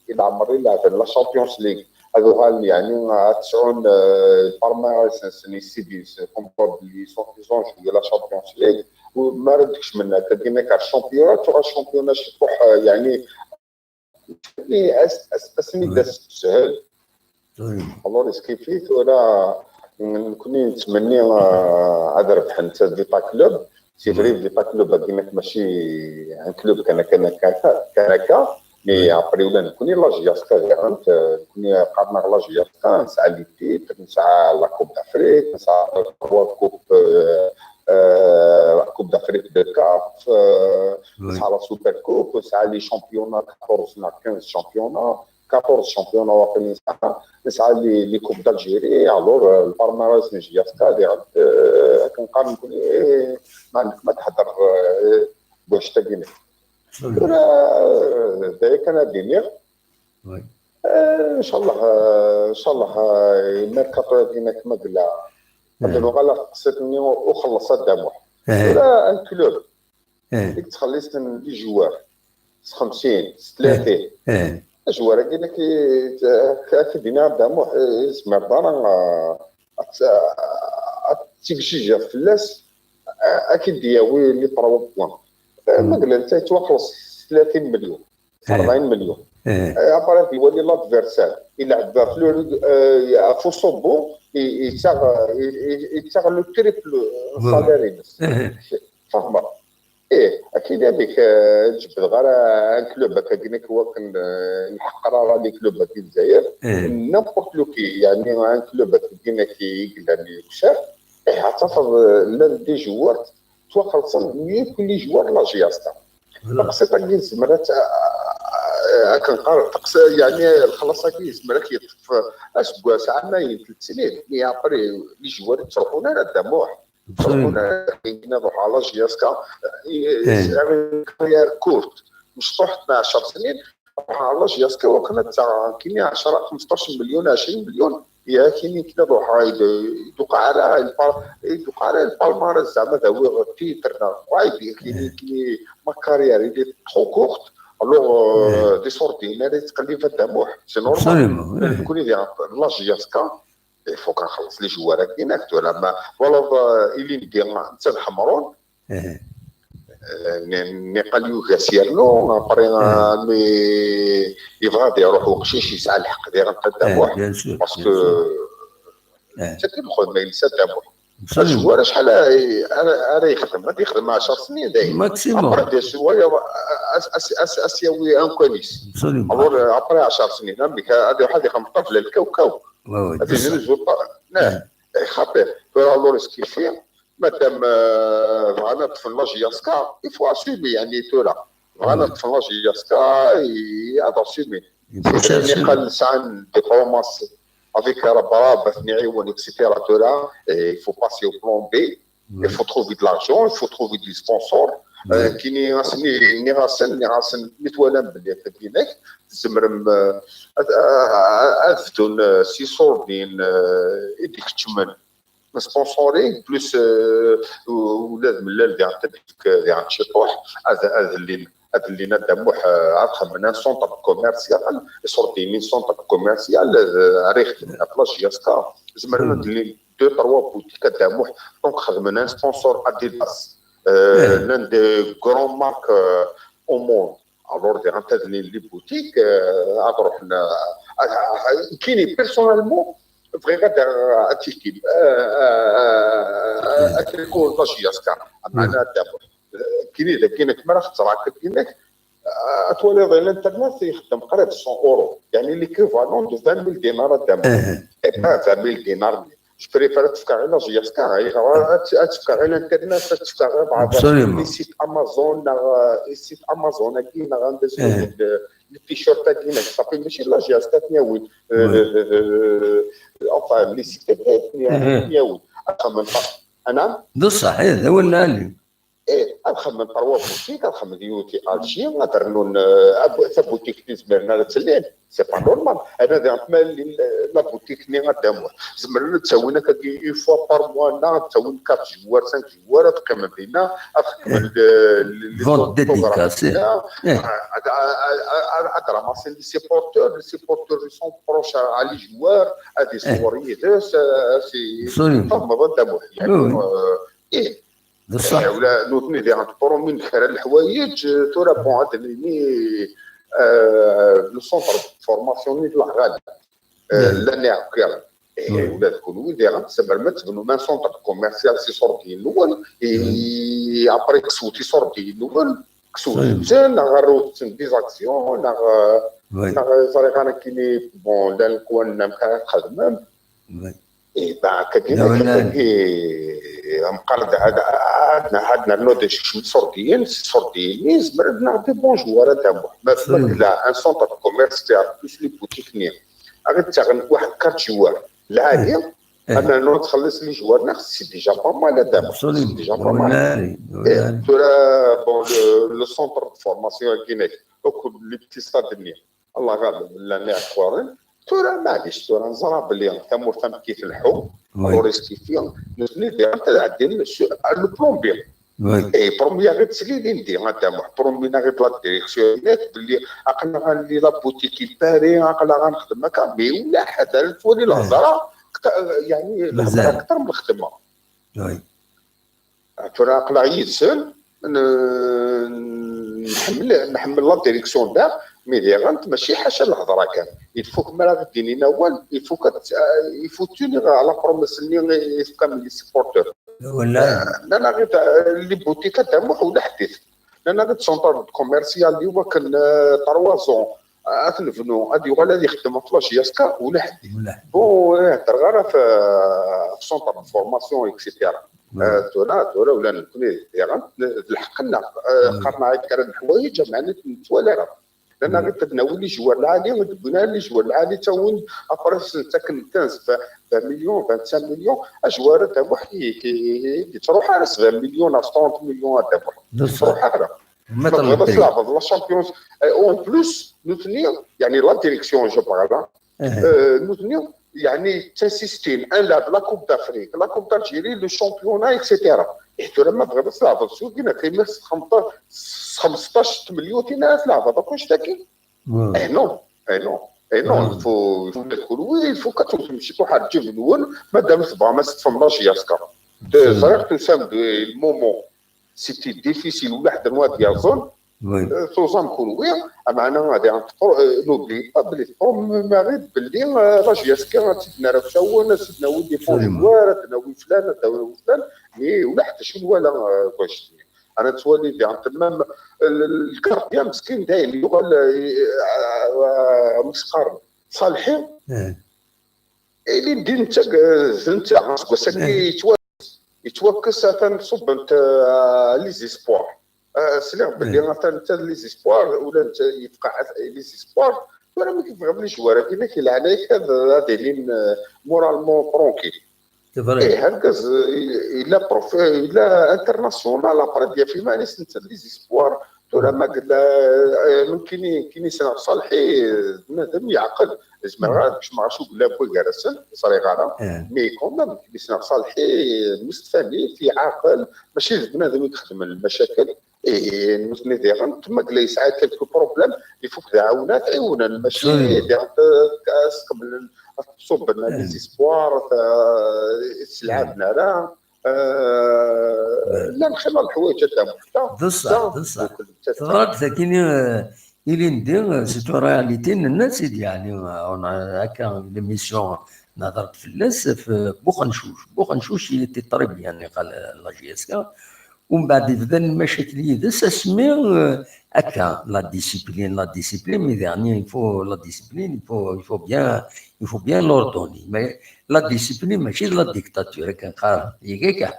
يلعب مره يلعب لا شامبيونز ليغ هذو يعني تسعون البارمايس سني سيديس كونكور اللي سون جو لا شامبيونز ليغ وما ردكش منها كديما كاع الشامبيونات تروح الشامبيونات تروح يعني اسمي داس سهل والله سكيفيت ولا كوني نتمنى هذا ربح انت فيتا كلوب سي فري فيتا كلوب هذيك ماشي ان كلوب كان هكا مي ابري ولا نكوني لاجياسكا نكوني قادنا لاجياسكا نسعى لي تيت نسعى لا كوب دافريك نسعى كوب دافريك دو كاف نسعى لا سوبر كوب نسعى لي شامبيونات 14 15 شامبيونات 14 شامبيونات واقيلا نسعى لي كوب دالجيري الوغ البالماريس نجياسكا اللي كنقارن نكون ما تحضر باش تاكيني ذاك كان دينير ان شاء الله الميركاتو ديالنا كما قلنا هذا الوغلا قصتني وخلصت دموع ولا ان كلوب ديك تخليت لي جوار 50 30 جوار كاين كيدينا دموع اسمع دارا تيجي فلاس اكيد دياوي اللي 3 بوان ما قال انت توخلص 30 مليون 40 مليون ابارات يولي لادفيرسال يلعب فلو فو صوبو يتاغ لو تريبل سالاري فاهمه اكيد هذيك جبد غير ان كلوب هكا كينك هو كان الحقراره لي كلوب في الجزائر نابورت لو كي يعني ان كلوب كينك يقلع لي وشاف اعتقد لان دي جوار توخلصن مية كل جوار لا جياستا تقصي طاقي زمرات كنقرا تقصي يعني الخلاصه كي زمرات كيطف اسبوع ساعه ما 3 سنين مي ابري لي جوار تروحونا على الدموع تروحونا نروح على جياسكا كارير كورت مش طحت مع 10 سنين على جياسكا وكانت كاين 10 15 مليون 20 مليون يا كاين كنا نروح يدوق على البالمارس زعما هو تيترنا وايد كاين ما كارير اللي ترو كورت الوغ دي سورتينار تقلي في الدموع سي نورمال نكون لا جياسكا فوق نخلص لي جوارات ديالك ولا ولا اللي ندير انت الحمرون نقليو غاسيرنو ابري مي يبغى يروح وقشيش يسعى الحق ديال الدموع باسكو تدخل ما ينسى الدموع الجوار شحال راه يخدم غادي يخدم 10 سنين دايما ماكسيموم ابري شويه اسيوي ان كواليس الوغ ابري 10 سنين هذه واحد يخمطف للكوكب هذه نزول نعم خاطر الوغ سكيفي مادام بغانا نطفن لا جياسكا يفو اسومي يعني تولا بغانا نطفن لا جياسكا هذا اسومي اللي قال سان ديبلوماس افيك راه ثني اكسيتيرا تولا يفو باسي او بلان بي il faut trouver de l'argent il faut trouver des sponsors كيني غاسن متولم باللي كدينك زمرم اذدون سيسور دين يديك تشمن سبونسورينغ بلوس ولاد ملال ديال ديال شطوح هذا اللي ندموح عرفها من سونتر كوميرسيال يصورتي من سونتر كوميرسيال ريخت من بلاجياسكا زعما اللي 2 3 بوتيك دموح دونك خدمنا سبونسور اديداس l'un des grands marques au monde. Alors, les boutiques, qui personnellement, vraiment, à Tchikil, à Tchikil, كاينك مرة خطرة كاينك اتولي ضي الانترنت يخدم قريب 100 اورو يعني ليكيفالون دو 20000 دينار الدم 20000 دينار je préfère تفكر على جياسكا تفكر على الانترنت تفكر على لي سيت امازون سيت امازون كاين غندير لي تيشيرت كاين صافي ماشي لا جياسكا نياوي enfin لي سيت نياوي انا بصح هذا ولا اللي نخمم تروا بوتيك نخمم ديوتي الجي نهضر نون بوتيك نزبرنا تسلين سي با نورمال انا زعما لا بوتيك ني غادامو زعما تساوينا كي فوا بار موا تساوي 4 جوار 5 جوار تكمل بينا لي فونت ديديكاسي هاد راماسي لي سيبورتور سون بروش على جوار هادي صوريه سي فما غادامو يعني بصح ولا نوتني اللي غنطبروا من خير الحوايج ترى بون هذا اللي لو سونتر فورماسيون ديال الغالب لا نعكر ولا تكون ولدي غنسمر ما تبنوا ما سونتر كوميرسيال سي سورتي الاول ابري كسوتي سورتي الاول كسوتي مزيان غيروا ديزاكسيون طريقه انا كيني بون لا نكون خدمه كدينا مقرد عندنا نودي صورديين زمرنا دي بونجوار تاعو لا ان سونتر كوميرس تاع بلوس لي بوتيكنيين غير تاع واحد كارت جوار العادي انا نوض تخلص لي جوار سي ديجا با مال دابا ديجا با مال بون لو سونتر دو فورماسيون كاين كل لي بتي ستاد الله غالب لا نعرفوا ترى معليش ترى نزرع بلي ثمور ثم كيف الحب فورستيفيون نسني ديال عندي لو بلومبير اي بروميير غير تسلي ندي غادام بروميير غير لا ديريكسيونات بلي عقلنا غنلي لا بوتيكي باري عقلنا غنخدم هكا مي ولا حدا الفوني الهضره يعني الهضره اكثر من الخدمه ترى عقلها يتسال نحمل لا ديريكسيون دا مي ديغانت ماشي حاشا الهضره كان يفوك ما غاديني نوال يفوتوني على بروميس اللي كامل لي سيبورتور ولا لا غير لي بوتيكات تاعهم ولا حديث لان غير سونتر كوميرسيال اللي هو كان 3 زون اتنفنو غادي ولا يخدم في لاجياسكا ولا حديث بون هضر غير في سونتر فورماسيون اكسيتيرا تولا ولا نكون ديغانت الحق لنا قرنا هاد كان الحوايج معنا نتوالى لان غير تناول لي جوار العالي ودبنا لي جوار العالي تاون ابرس ساكن 15 مليون 25 مليون اجوار تاع وحدي كي تروح على 7 مليون 30 مليون تاع تروح على ما تلعب لا شامبيونز اون بلوس نوتني يعني لا ديريكسيون جو بارلا نوتني يعني تنسيستين ان لا كوب دافريك لا كوب دالجيري لو شامبيونا اكسيتيرا حيت لما بغيت تلعب السوق كاين كيمس 15 مليون ناس لعبه دونك واش تاكي نو il faut تقول وي il faut تمشي تروح تجيب الاول مادام تبغى ما تفهمش ياسكا صراحه تسام المومون سيتي ديفيسيل ولا حدا الواد يظن توزان نكون وي معنا غادي نوبلي بلي ما غير بلي راجل ياسكا سيدنا راه شاون سيدنا ولدي فوزوار تناوي فلان تناوي فلان مي ولا حتى شنو ولا واش انا تولي عند تمام الكارت ديال مسكين داير اللغه مسقر صالحين اللي ندير انت عاسك يتوكس تنصب انت لي زيسبوار سليع باللي انت لي زيسبوار ولا انت يبقى لي زيسبوار ولا ما كيفهمنيش ولكن كيلعنيك هذا دايرين مورالمون ترونكيل هكا الا بروف الا انترناسيونال ابري ديال في مانيس انت لي زيسبوار ولا ما قال ممكن كاين سنه صالحي بنادم يعقل زعما باش ما عرفتش بلا بو كارسل صريغه مي كومام كاين سنه صالحي مستفاني في عاقل ماشي بنادم يخدم المشاكل نوصلني ديغا تما قال ساعات كلكو بروبليم يفوك تعاونات عيونا ماشي ديغا قبل تصب لنا لي زيسبوار تلعبنا لا نخلى الحوايج تاعهم بصح تفرقت كاين اللي ندير سيتو رياليتي الناس يعني هكا ليميسيون نهضرت في الناس في بوخنشوش اللي تطرب يعني قال لا جي اس كا ومن بعد يبدا المشاكل يدس اسمي هكا لا ديسيبلين مي ديرني يفو لا ديسيبلين يفو بيان لوردوني مي لا ديسيبلين ماشي لا ديكتاتور كنقال ياك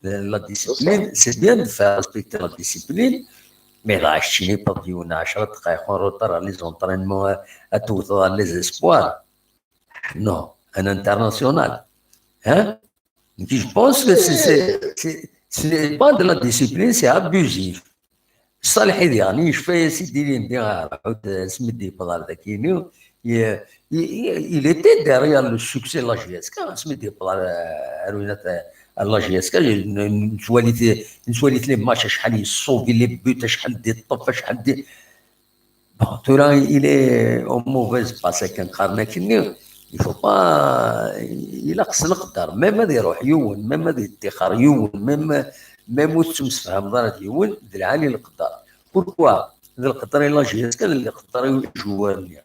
لا ديسيبلين سي بيان فار ريسبكتي لا ديسيبلين مي لا عشتيني بابيونا 10 دقائق روتر لي زونطرينمون اتوث لي زيسبوار نو ان انترناسيونال ها je pense que ce n'est pas de la discipline, c'est abusif. صالح يعني شفايا سيدي اللي ندير عاود سميتي بلار ذاكيني il était derrière le succès de la GSK سميتي بلار روينات لا GSK نسوليت لي ماتش شحال يصوفي لي بوت شحال دي طف شحال دي بون تورا il est en mauvaise passe كنقارنا كني il faut pas إلا خص القدر ميم هذا يروح يون ميم هذا يتخر يون ميم وتمس فهم ضرات يون دلعاني القدر بوركوا ذا القدر إلا جهاز كان اللي قدر جوارني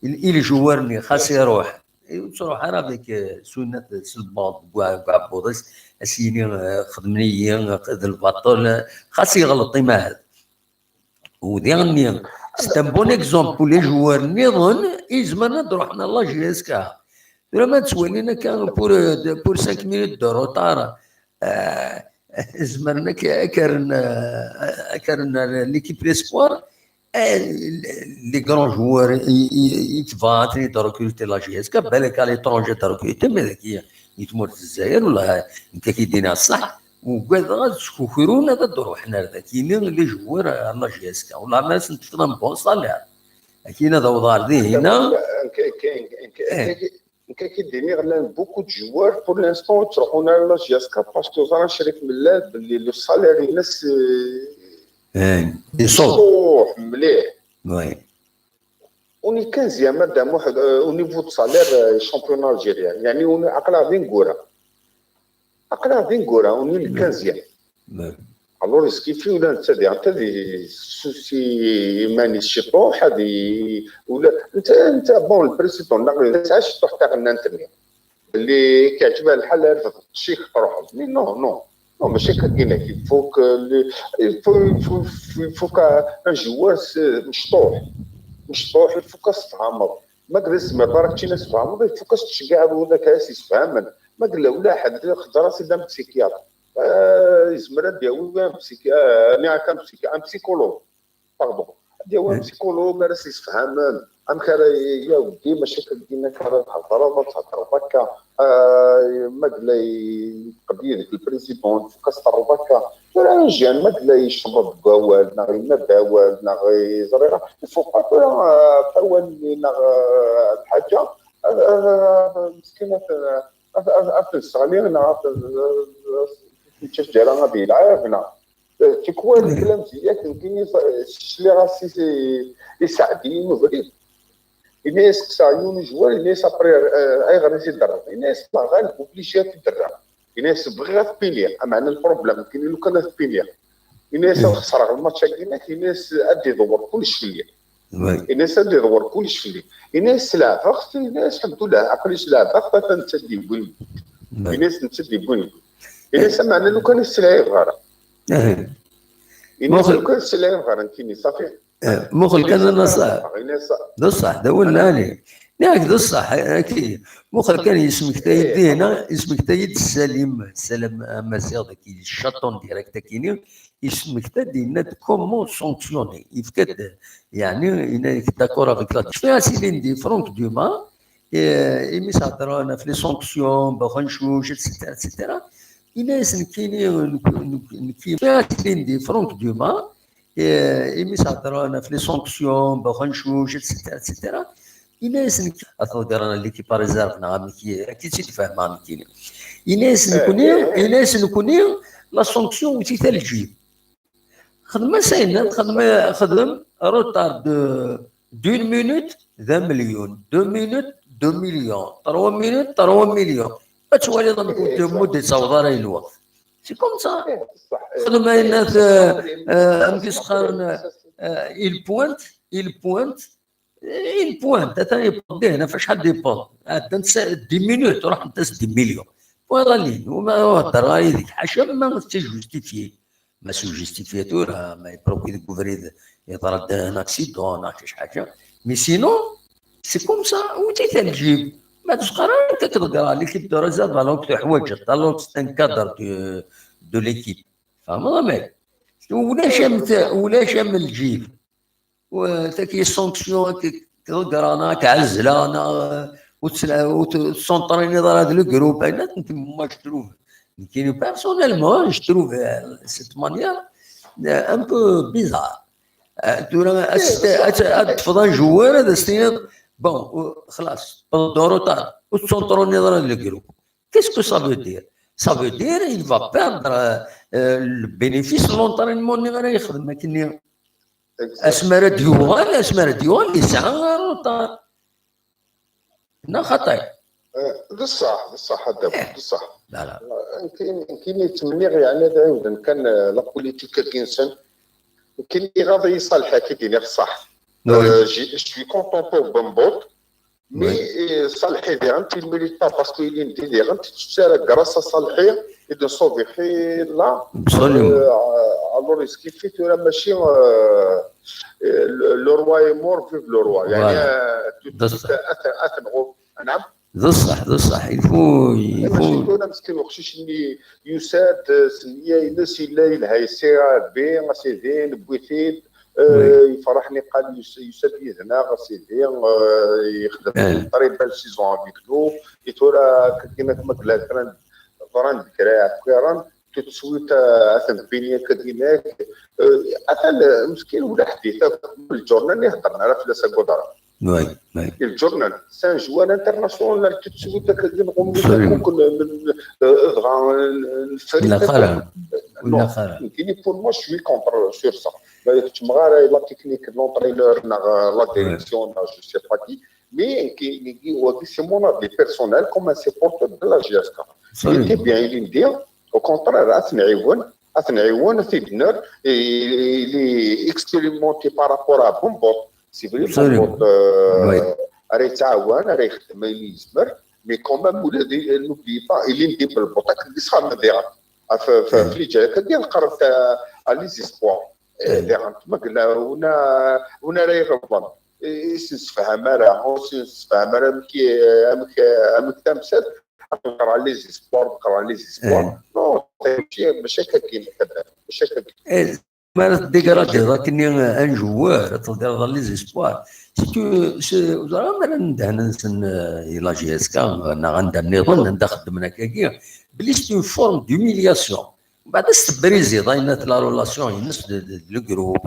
إلي جوارني خاص يروح تروح أنا بك سنة سلباط كاع بوضس أسيني خدمني ذا البطل خاص يغلطي مع هذا وديرني c'est un bon exemple pour les joueurs نظن يزمرنا نروحنا لا جيسكا لما تسولينا كان بور 5 minutes دو روتار زمرنا كارن ليكيب ليسبوار لي كرون جوار يتفاتني دو ركروتي لا جيسكا بالك على ليترونجي دو ركروتي مي ذاك يتمر في الجزائر ولا انت كيدينا الصح وكذا تشوفون هذا الدور حنا كاينين اللي جوار لا جيسكا ولا الناس نتفهم بون صالح كاين هذا وضع هنا كاين كيديني غير بوكو دو جوار بور لانستون تروحونا لا جيسكا باسكو زعما شريك بالله باللي لو سالير الناس يصوح مليح وي اوني 15 مادام واحد او نيفو دو سالير شامبيون الجيريا يعني اوني عقلها فينغورا اوني 15 الور سكيفي ولا انت دي سوسي ماني الشطوح هذه ولا انت بون البريسيدون نقول تعاش تروح تاع انترني اللي كيعجبها الحال عرفت الشيخ تروح نو ماشي كاينه فوق ان جوار مشطوح فوق استعمر ما قدرش ما بارك شي ناس فاهموا فوق تشجع ولا كاس يفهم ما قال له ولا حد خضر سي دام بسيكياتر يزمر ديال انا كان بسيكولوج باردون ديال بسيكولوج راس يفهم ام خير يا ودي مشاكل ديالنا كره الهضره تهضر هكا ما قال لي قضيه ديك البريزيدون فوكس هكا ولا جان ما قال لي يشرب بوالدنا غير ما بوالدنا غير زريره فوق فاول الحاجه مسكينه الصغير انا كيف جرانا بالعافنا تكون الكلام ديالك يمكن شلي راسي يساعدني وبريد الناس سايون جوار الناس ابري اي غير يدرب الناس غير اوبليجي تدرب الناس بغات بيليا معنا البروبليم كاين لو كان في بيليا الناس خسر الماتش كاينك الناس ادي دور كلش في الليل الناس ادي دور كلش في الليل الناس لعبه اختي الناس الحمد لله عقليش لعبه اختي تنتدي بني الناس تنتدي بني الناس معنا لو كان السلايف غير الناس لو كان السلايف غير كاين صافي مخل كان نصح دولنا ياك نصح اكيد مخل كان اسمك تايد هنا اسمك تايد السلام مسير كي الشاطون ديريكت كاينين اسمك تايد كومون سونكسيوني يفكد يعني انا داكور افيك لا شفنا سيدي دي فرانك دوما ايمي صدرنا في لي سونكسيون بخنشوش اتسيتيرا الناس كاينين كاين دي فرانك دوما ايمي صدرنا في لي سونكسيون بخنشوش اتسيتيرا الناس اثودرنا ليكيب ريزيرف نعم كي تفهم عن كاين الناس نكوني لا سونكسيون تي ثلجي خدمه ساينه خدم روتار دو 2 مينوت 2 مليون 2 مينوت 2 مليون 3 مينوت 3 مليون تولي ضمن مده صوضاره الوقت سي كوم سا خدمه الناس امكس خارن البوينت حتى يبقى هنا فاش حد يبقى عاد 10 مينوت راح ندس 10 مليون فوالا لي وما هو الدراي ديك حاشا ما تجوستيفي ما سوجيستيفياتورها ما يبروك يديكوفري يطرد ان اكسيدون كاش حاجه مي سينو سي كوم سا وانت تجيب ما تقرا تقرا ليكيب دو ريزيرف الوغ تحوج الوغ ان كادر دو ليكيب فهمت ماك ولا شام الجيب وتاكي سونكسيون تقرا كعزله انا وتسونطريني dans le groupe moi je trouve personnellement je trouve cette manière un peu bizarre تفضل جوار هذا السنين بون خلاص دوروطار وتسونطروني dans le groupe qu'est-ce que ça veut dire ça veut dire il va perdre le bénéfice de l'entraînement اللي غادي يخدم لكن اسمر ديوان يسعى روطار لا خطأ بصح هذا بصح لا كاين يتمنى يعني هذا كان لا بوليتيك كينسن كاين اللي غادي يصالحها كيدير بصح جو سوي كونطون بور بومبوط مي صالحي دير انت الميليتا باسكو اللي ندير انت تشارك غراس صالحي اذا صوفي خي لا الوغ سكي في تو ماشي لو روا مور فيف لو روا يعني نعم صح يفو انا مسكين وخشيش اللي يساد سنيه الناس الا هايسير بي سيدين بويتين يفرحني قال يساد هنا سيدي يخدم تقريبا سيزون بيكلو يتورا كما قلت فران كراع كيران تسويت اثن بينيا كديناك اثن مسكين ولا حديثه الجورنال اللي هضرنا على فلاسه قدره وي الجورنال سان جوان انترناسيونال تسويت كنقوم ممكن الفريق ولا خير يمكن بور مو شوي كونتر سور سا تمغار لا تكنيك لونترينور لا ديريكسيون جو سي با كي مي كي هو سي مون افي بيرسونيل كوم سي بورت دو لا جي اس كا سيتي بيان اللي ندير au contraire اثنعيون في بنر اللي اكسبيريمونتي بارابور ا بومبوط سي فري بومبوط راه يتعاون راه يخدم اللي يزمر مي كومام ولادي نوبلي با اللي ندير بالبوطه كدي صحاب نديرها في اللي جاي كدير نقرب تاع لي زيسبوار ما قلنا ونا راه يغلط يسفهم راه مكي تمثل نقرا لي زيسبوار نو مشاكل كاين كذا مشاكل ما ديكراتي لكني ان جوار تقدر لي زيسبوار سي مثلا ندهن لا جي اس كا انا غندير نظن نخدم هكاكيا بلي سي اون فورم دوميلياسيون بعد السبريزي ضاينات لا رولاسيون الناس لو جروب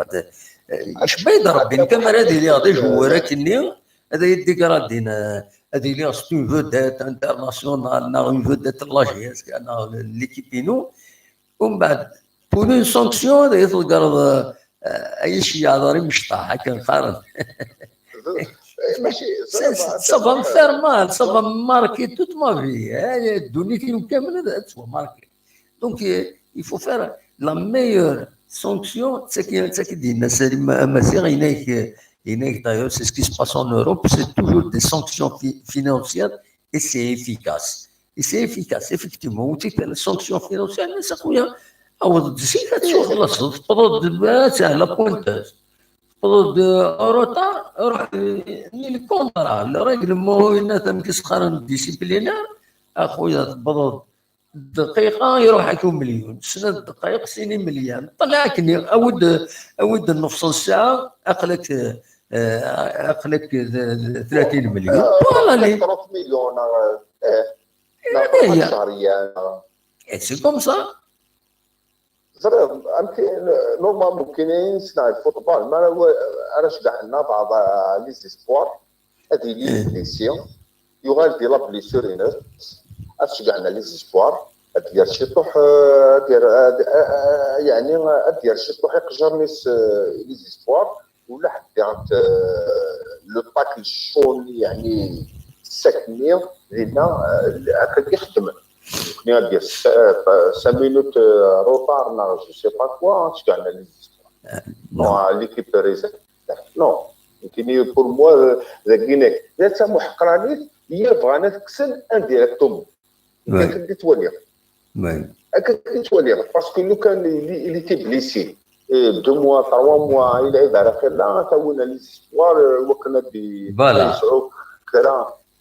اش بايد ربي كما هذه اللي غادي جوار كني هذا يديكراتينا هذه اللي سي فودات انترناسيونال نا فودات لا جي اس كا ليكيبينو ومن بعد بون اون سانكسيون هذا يتلقى اي شيء هذا مش طاح هكا نقارن ماشي صافا فير مال صافا ماركي توت ما في هذه الدنيا كي كامل هذا سوا ماركي دونك يفو فير لا ميور سانكسيون تسكي دينا مسير هناك d'ailleurs c'est ce qui se passe en Europe c'est toujours des sanctions financières et c'est efficace effectivement وتلك السانكسيون فينانسيير ناس اخويا او تزيد تشوف خلاص تفضل سهله بوينتاج تفضل روطار روح نيل كونترا الراجل ما هو الناس كيسخرن ديسيبلينير اخويا تفضل دقيقه يروح عليكم مليون سنه دقائق سنين مليون طلع كني اود نص ساعه اقلك 30 مليون والله لي 3 مليون شهريا سي كوم سا نورمالمون ممكن صناعه الفوتبول ما انا شجع لنا بعض لي زيسبوار هذه لي بليسيون يغال دي لا بليسيور هنا اشجعنا لي زيسبوار دير شي طوح دير يعني دير شي طوح يقجرني لي زيسبوار ولا حتى لو باك الشون يعني ساكنين لينا هكا يخدم كنا ديال 5 مينوت روطار نا جو سي با كوا شكعنا لي نو ليكيب ريزيرف نو يمكن بور موا ذاكينك لا محقرانيت هي بغانا تكسل انديريكتومون كنت تولي هكا تولي باسكو لو كان اللي تي بليسي 2 موا 3 موا يلعب على خير لا تاونا لي سيستوار وكنا يسعوا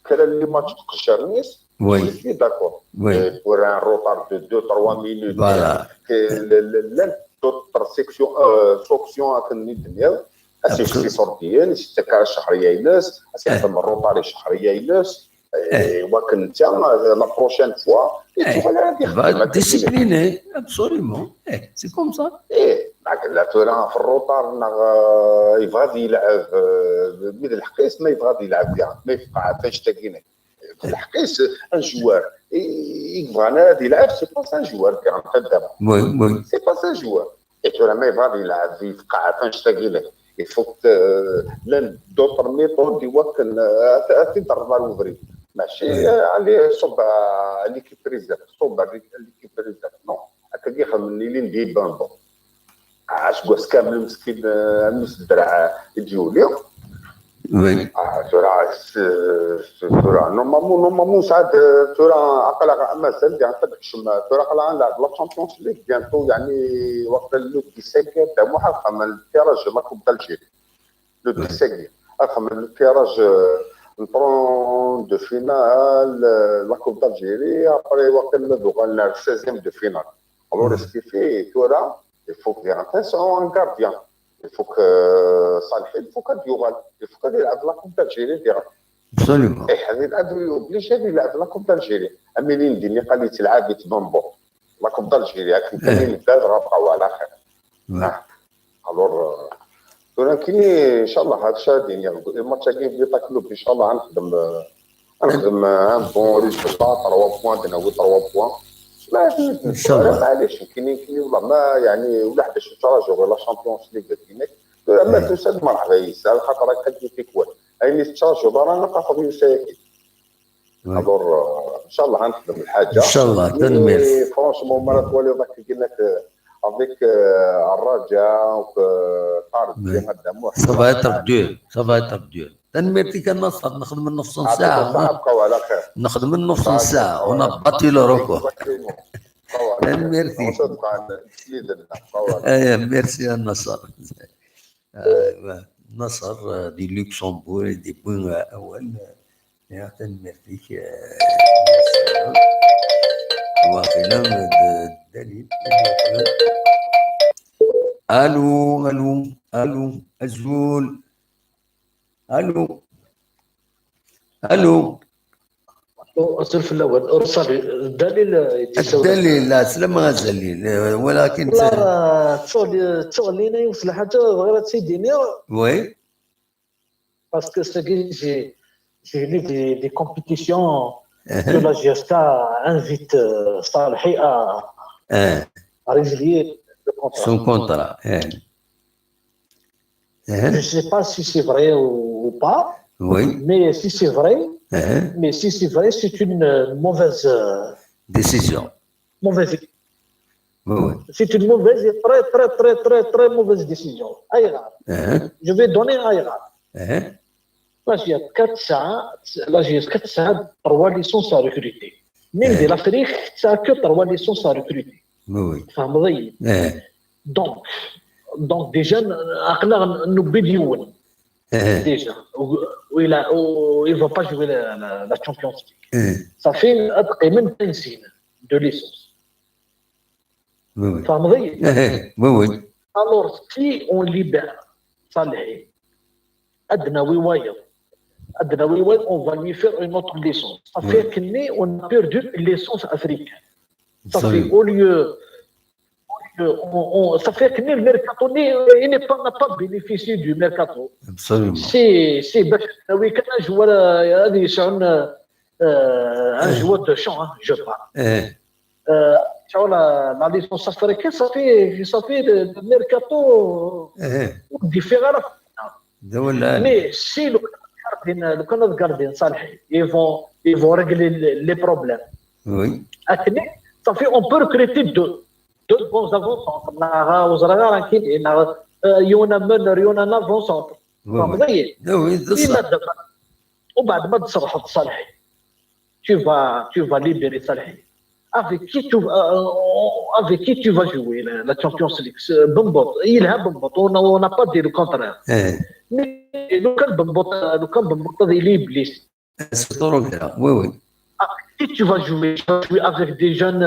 كرا اللي ماتش تقشرنيس وي داكور وي pour un retard de 2-3 minutes فوالا d'autres سوكسيون اكن الدنيا اسي في صورديين استكار الشهريه يناس اسي عندهم الروطار الشهريه يناس ولكن انت لا بروشين فوا ديسيبليني ابسوليومون سي كوم سا لا ترى في الروطار يبغى يلعب من الحقيس ما يبغى يلعب كاع ما يبقى فاش تلاقينا في الحقيس ان جوار يبغى يلعب سي با سان جوار كاع خدام وي سي با سان جوار ترى ما يبغى يلعب في قاعه فاش تلاقينا يفوت لان دوطر ميثود يوكل تضرب الوفري ماشي عليه صب ليكيب ريزيرف صب ليكيب ريزيرف نو هكا يخمني لي ندير بانبو عاش كواس كامل مسكين الدرع ديولي وي ترى نورمالمون ساعات ترى عقل مازال كاع تكشم ترى قلع نلعب لا تشامبيونز ليغ بيانتو يعني وقت لو 17 تاع محقق من التيراج لا كوب دالجيري لو 17 اخر من التيراج نبرون دو فينال لا كوب دالجيري ابري وقت ندوق نلعب 16 دو فينال الوغ سكي في ترى يفوك دير اتونسيون ان غارديان يفوك صالحي يفوك ديوغال يفوك يلعب لا كوب دالجيري ديال ابسوليومون هذه الادويه اوبليجي يلعب لا كوب دالجيري امينين ديني قال لي تلعب يتبامبو لا كوب دالجيري هاك كاين البلاد غابقاو على خير الوغ ولكن ان شاء الله هذا شادين يعني الماتش كاين في تاكلوب ان شاء الله نخدم ان بون ريزولتا 3 بوان دنا 3 بوان ان شاء الله معليش كاين والله ما يعني ولا 11 تراجع ولا شامبيونز ليغ كاينك اما توسد مرحبا يسال خاطر راك كيف كوال اي تراجع رانا نقاطو يساكي الوغ ان شاء الله نخدم الحاجه ان شاء الله تنمير فرونشمون مرات ولي راك قلنا لك افيك الرجاء وطارق كيما دامو صافا دور تنميرتي كان نصر نخدم نص ساعه نبقاو على خير نخدم نص ساعه ونبطي له روكو تنميرتي ميرسي يا نصر نصر دي لوكسمبورغ دي بوين اول يا تنميرتي وخلال الدليل الو الزول الو الصرف الاول ارسل الدليل لا سلام غزالين ولكن لا تصور لينا يوصل حاجه غير سيديني وي باسكو سي j'ai des compétitions que la GSTA invite Salhi à résilier le contrat. Son contrat. Je ne sais pas si c'est vrai ou pas. Oui. Mais si c'est vrai, c'est une mauvaise décision. Mauvaise. Oui. C'est une mauvaise et très mauvaise décision. Aïra. Je vais donner Aïra. Là, il y a 4 3 licences à recruter. Même de l'Afrique, ça n'a que 3 licences à recruter. Oui. Donc déjà, nous bédions. Déjà. Où il ne va pas jouer la Champions League. Ça fait même 5 de licence. Oui. Oui. Alors, si on libère Saleh, on va lui faire une autre licence. Ça fait qu'on a perdu l'essence africaine. Ça fait ça fait que le mercato n'a pas bénéficié du mercato. Absolument. C'est un joueur un joueur de champ, je parle. La licence africaine, ça fait le mercato différent. Mais si le Canada Gardien Saleh, ils vont régler les problèmes. Oui. Ça fait on peut recruter deux bons avant-centres. Il y en a meneur, il y en a un avant-centre. Oui, c'est ça. وبعد ما تصرح صالح tu vas libérer Saleh. avec qui tu vas jouer la Champions League. Bambot, il a Bambot, on n'a pas dit le contraire. Mais le cas Bambot, il est iblis. Oui. Si tu vas jouer avec des jeunes,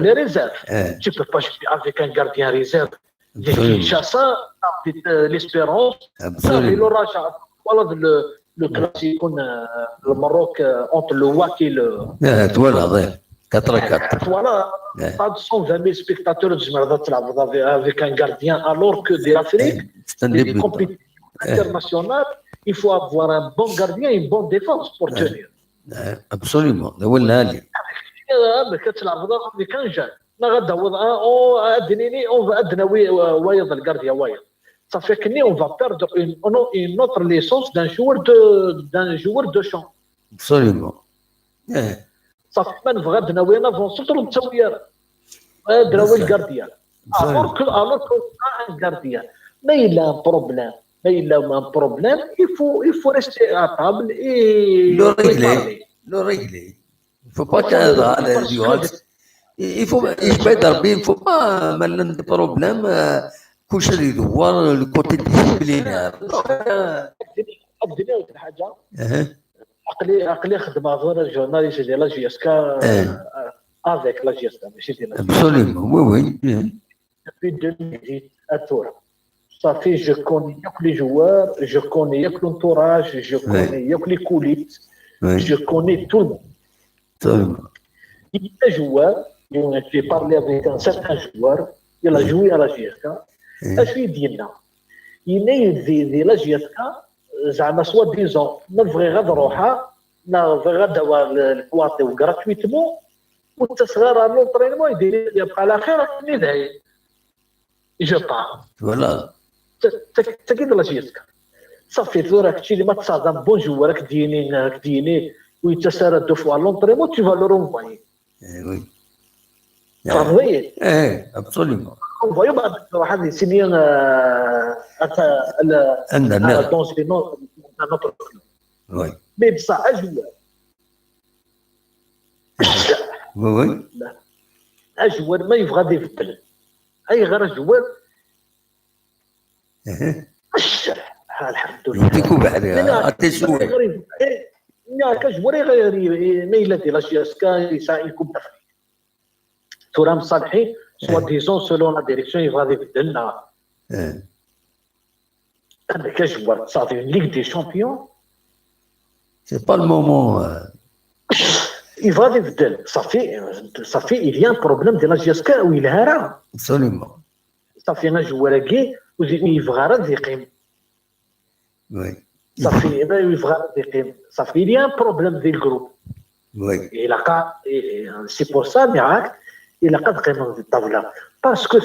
les réserves. Tu ne peux pas jouer avec un gardien réserve. Ça, l'espérance, ça, le Raja. Voilà le classique, le Maroc, entre le WAC et le. Voilà, 4-4. Voilà, pas de 120 000 spectateurs avec un gardien, alors que l'Afrique, des compétitions internationales, il faut avoir un bon gardien et une bonne défense pour tenir. Absolument, voilà. Mais quand tu l'as avec un jeune, on va adnaouir le gardien. Ça fait que on va perdre une autre licence d'un joueur de champ. Absolument. Ça fait que nous avons avance sur le تصوير le gardien. Alors qu'on a un gardien, mais il a un problème. Il faut rester à table et le régler. Il ne faut pas qu'un joueur. Il faut pas maintenant des problèmes. كلشي اللي يدور الكوتي ديسيبلينير. أديني حاجة. عقلي خدمة غير الجورناليست ديال لا جي اس كا افيك لا جي اس كا ماشي ديال Absolument, oui. Depuis 2010 à Tours. Ça fait je connais les joueurs, je connais l'entourage, je connais les coulisses, je connais tout le monde. Absolument. Il y a un joueur, j'ai parlé avec un certain joueur, il a joué à la GSK. اش يدينا ينايد لا جي اس كا زعما سوا ديزون نبغي غير روحها نبغي غير دوا الكواطي وغراتويتمون والتصغير على لونطرينمون يبقى على خير ندعي جو با فوالا تاكيد لا جي اس كا صافي ثورا كتشي اللي ما تصادم بون جوار كديني ويتسارى دو فوا لونطرينمون تي فا لو رونفاي وي صافي ابسوليومون On voit بعد واحد يسميه dans notre club. Oui. Mais ça a joué. Oui. Un joueur ما يبغى يبدل. أي غير جوار. الحمد لله. يعطيكوا بعدها التسويق. يا كجوار غير ما إلا ديال جي اس كا يساعدكم تفريق. ترى مصالحين. Soit disons, selon la direction, il va devenir avec un joueur. Ça fait une Ligue des Champions. C'est pas le moment. Il va devenir. Ça fait, il y a un problème de la GSK où il est là. Absolument. Ça fait un joueur qui où il va rester. Oui. Ça fait, il y a un problème du groupe. Oui. C'est pour ça, Miracle. Il a quatre قيمة في الطاولة باسكو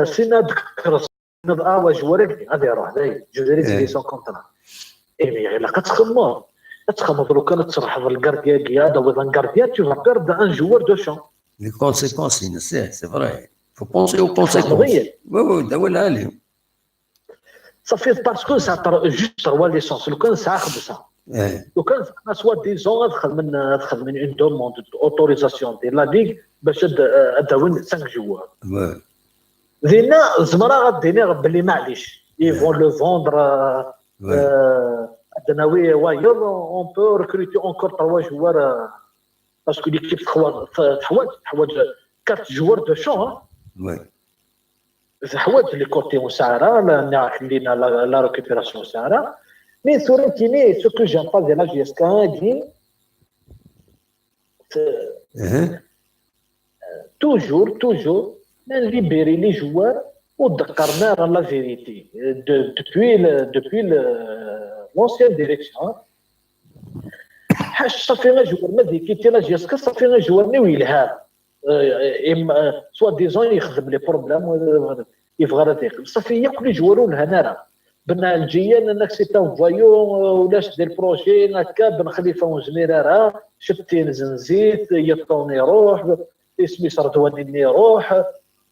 سينا ذكر جوارك غادي يروح جوارك دي سون كونترا اي الا كتخمم لو كان ترحب الكارديا كيادا ولا الكارديا tu vas perdre un joueur de champ. Les conséquences, c'est vrai. Il faut penser aux conséquences. Oui, داولها عليهم. Ça fait parce que ça juste 3 licences لو كان ساخذ ça. لو كان سوا ديزون دخل من اون دوموند اوتوريزاسيون ديال لا ليغ باش اداوين 5 جوار دينا زمرا غديني بلي معليش يفون لو فوندر ادناوي واير اون بو ريكروتي اونكور 3 جوار باسكو ليكيب تحواج 4 جوار دو شون تحواج لي كوتي مساعره لينا لا ريكوبيراسيون مساعره. Mais sur Intini, ce que j'aime pas de la GSK, toujours, libérer les joueurs ou d'carner la vérité. Depuis l'ancienne direction, ça fait un joueur, mais quitter la GSK, ça fait un joueur où il a, soit disant, il a des problèmes, il va rater. Ça fait que les joueurs ont le بنا الجيان انك سيتاو فايو ولاش دير بروجي هكا بن خليفه وزميراره شفتين زنزيت يطوني روح اسمي سردواني يروح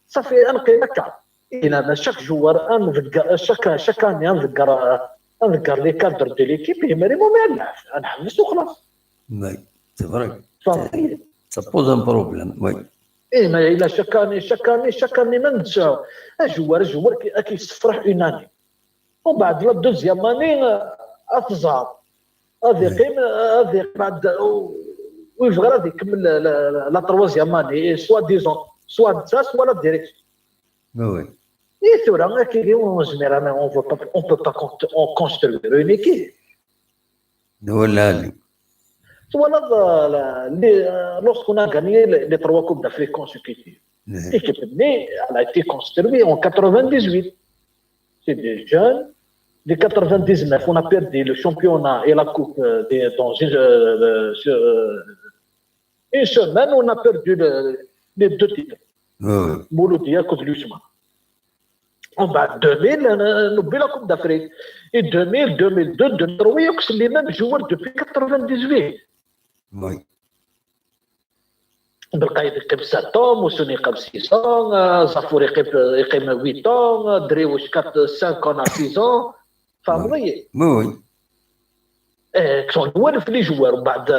صافي انقي هكا الى ما شاك جوار انذكر شاك انذكر لي كادر دو ليكيب يمري ما نحبس وخلاص. وي سي فري. Ça pose un problème, oui. ايه ما الى chaque année ما نتساو الجوار كيستفرح اون اني ومن بعد لا دوزيام اني اتزهر هذه بعد ويبغي غادي يكمل لا تروازيام اني سوا ديزون سوا تاس ولا ديريكت Oui. اي ثورة كيديروا جينيرالمون اون بو با كونستروير اون ايكيب ولا Voilà, lorsqu'on a gagné les 3 Coupes d'Afrique consécutives, l'équipe elle a été construite en 98. C'est des jeunes. De 99, on a perdu le championnat et la Coupe dans une semaine, on a perdu les 2 titres. Mouloudia contre l'Ousmane. En 2000, on a oublié la Coupe d'Afrique. Et 2000, 2002, 2003, c'est les mêmes joueurs depuis 98. Oui. بالقايد يقيم 7 ans, موسوني يقيم 6 ans, زافور يقيم 8 ans, دريوش 5 ans à 6 ans. فهمتي؟ Oui. كانوا نوالف لي جوار ومن بعد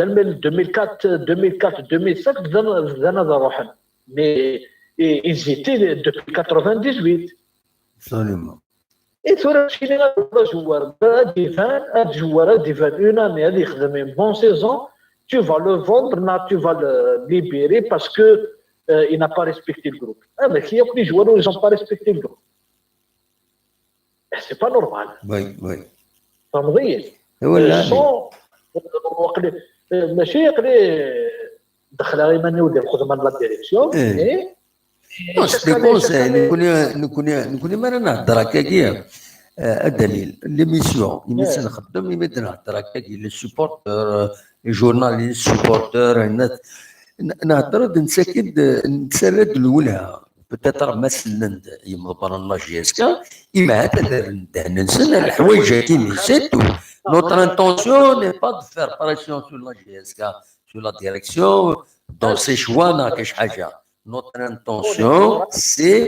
2004 2005 بدانا نروحن مي ils étaient depuis 98. Absolument. Et ثورة مشينا جوار هاد الجوار ديفان اون اني هادي يخدم une bonne saison. Tu vas le vendre, tu vas le libérer parce que il n'a pas respecté le groupe. Mais il y a des joueurs où ils n'ont pas respecté le groupe. C'est pas normal. Oui, oui. فهمتي؟ ماشي يقدر دخل غير ودير الخدمه لا ديريكسيون. سي كونساي نكون ما نهضر هكاكيا الدليل ليميسيون يمس نخدم يمد نهضر هكاكيا لي سوبورتور لي جورناليست سوبورتور نهضر نتسالد الولها بتاتر مثلا يمضبر الله جيسكا إما هذا ننسى الحوايج كيما سيتو نوتر انتونسيون ني با دو فير بريسيون سو لا جيسكا سو لا ديريكسيون دون سي شوانا كاش حاجه. Notre intention, c'est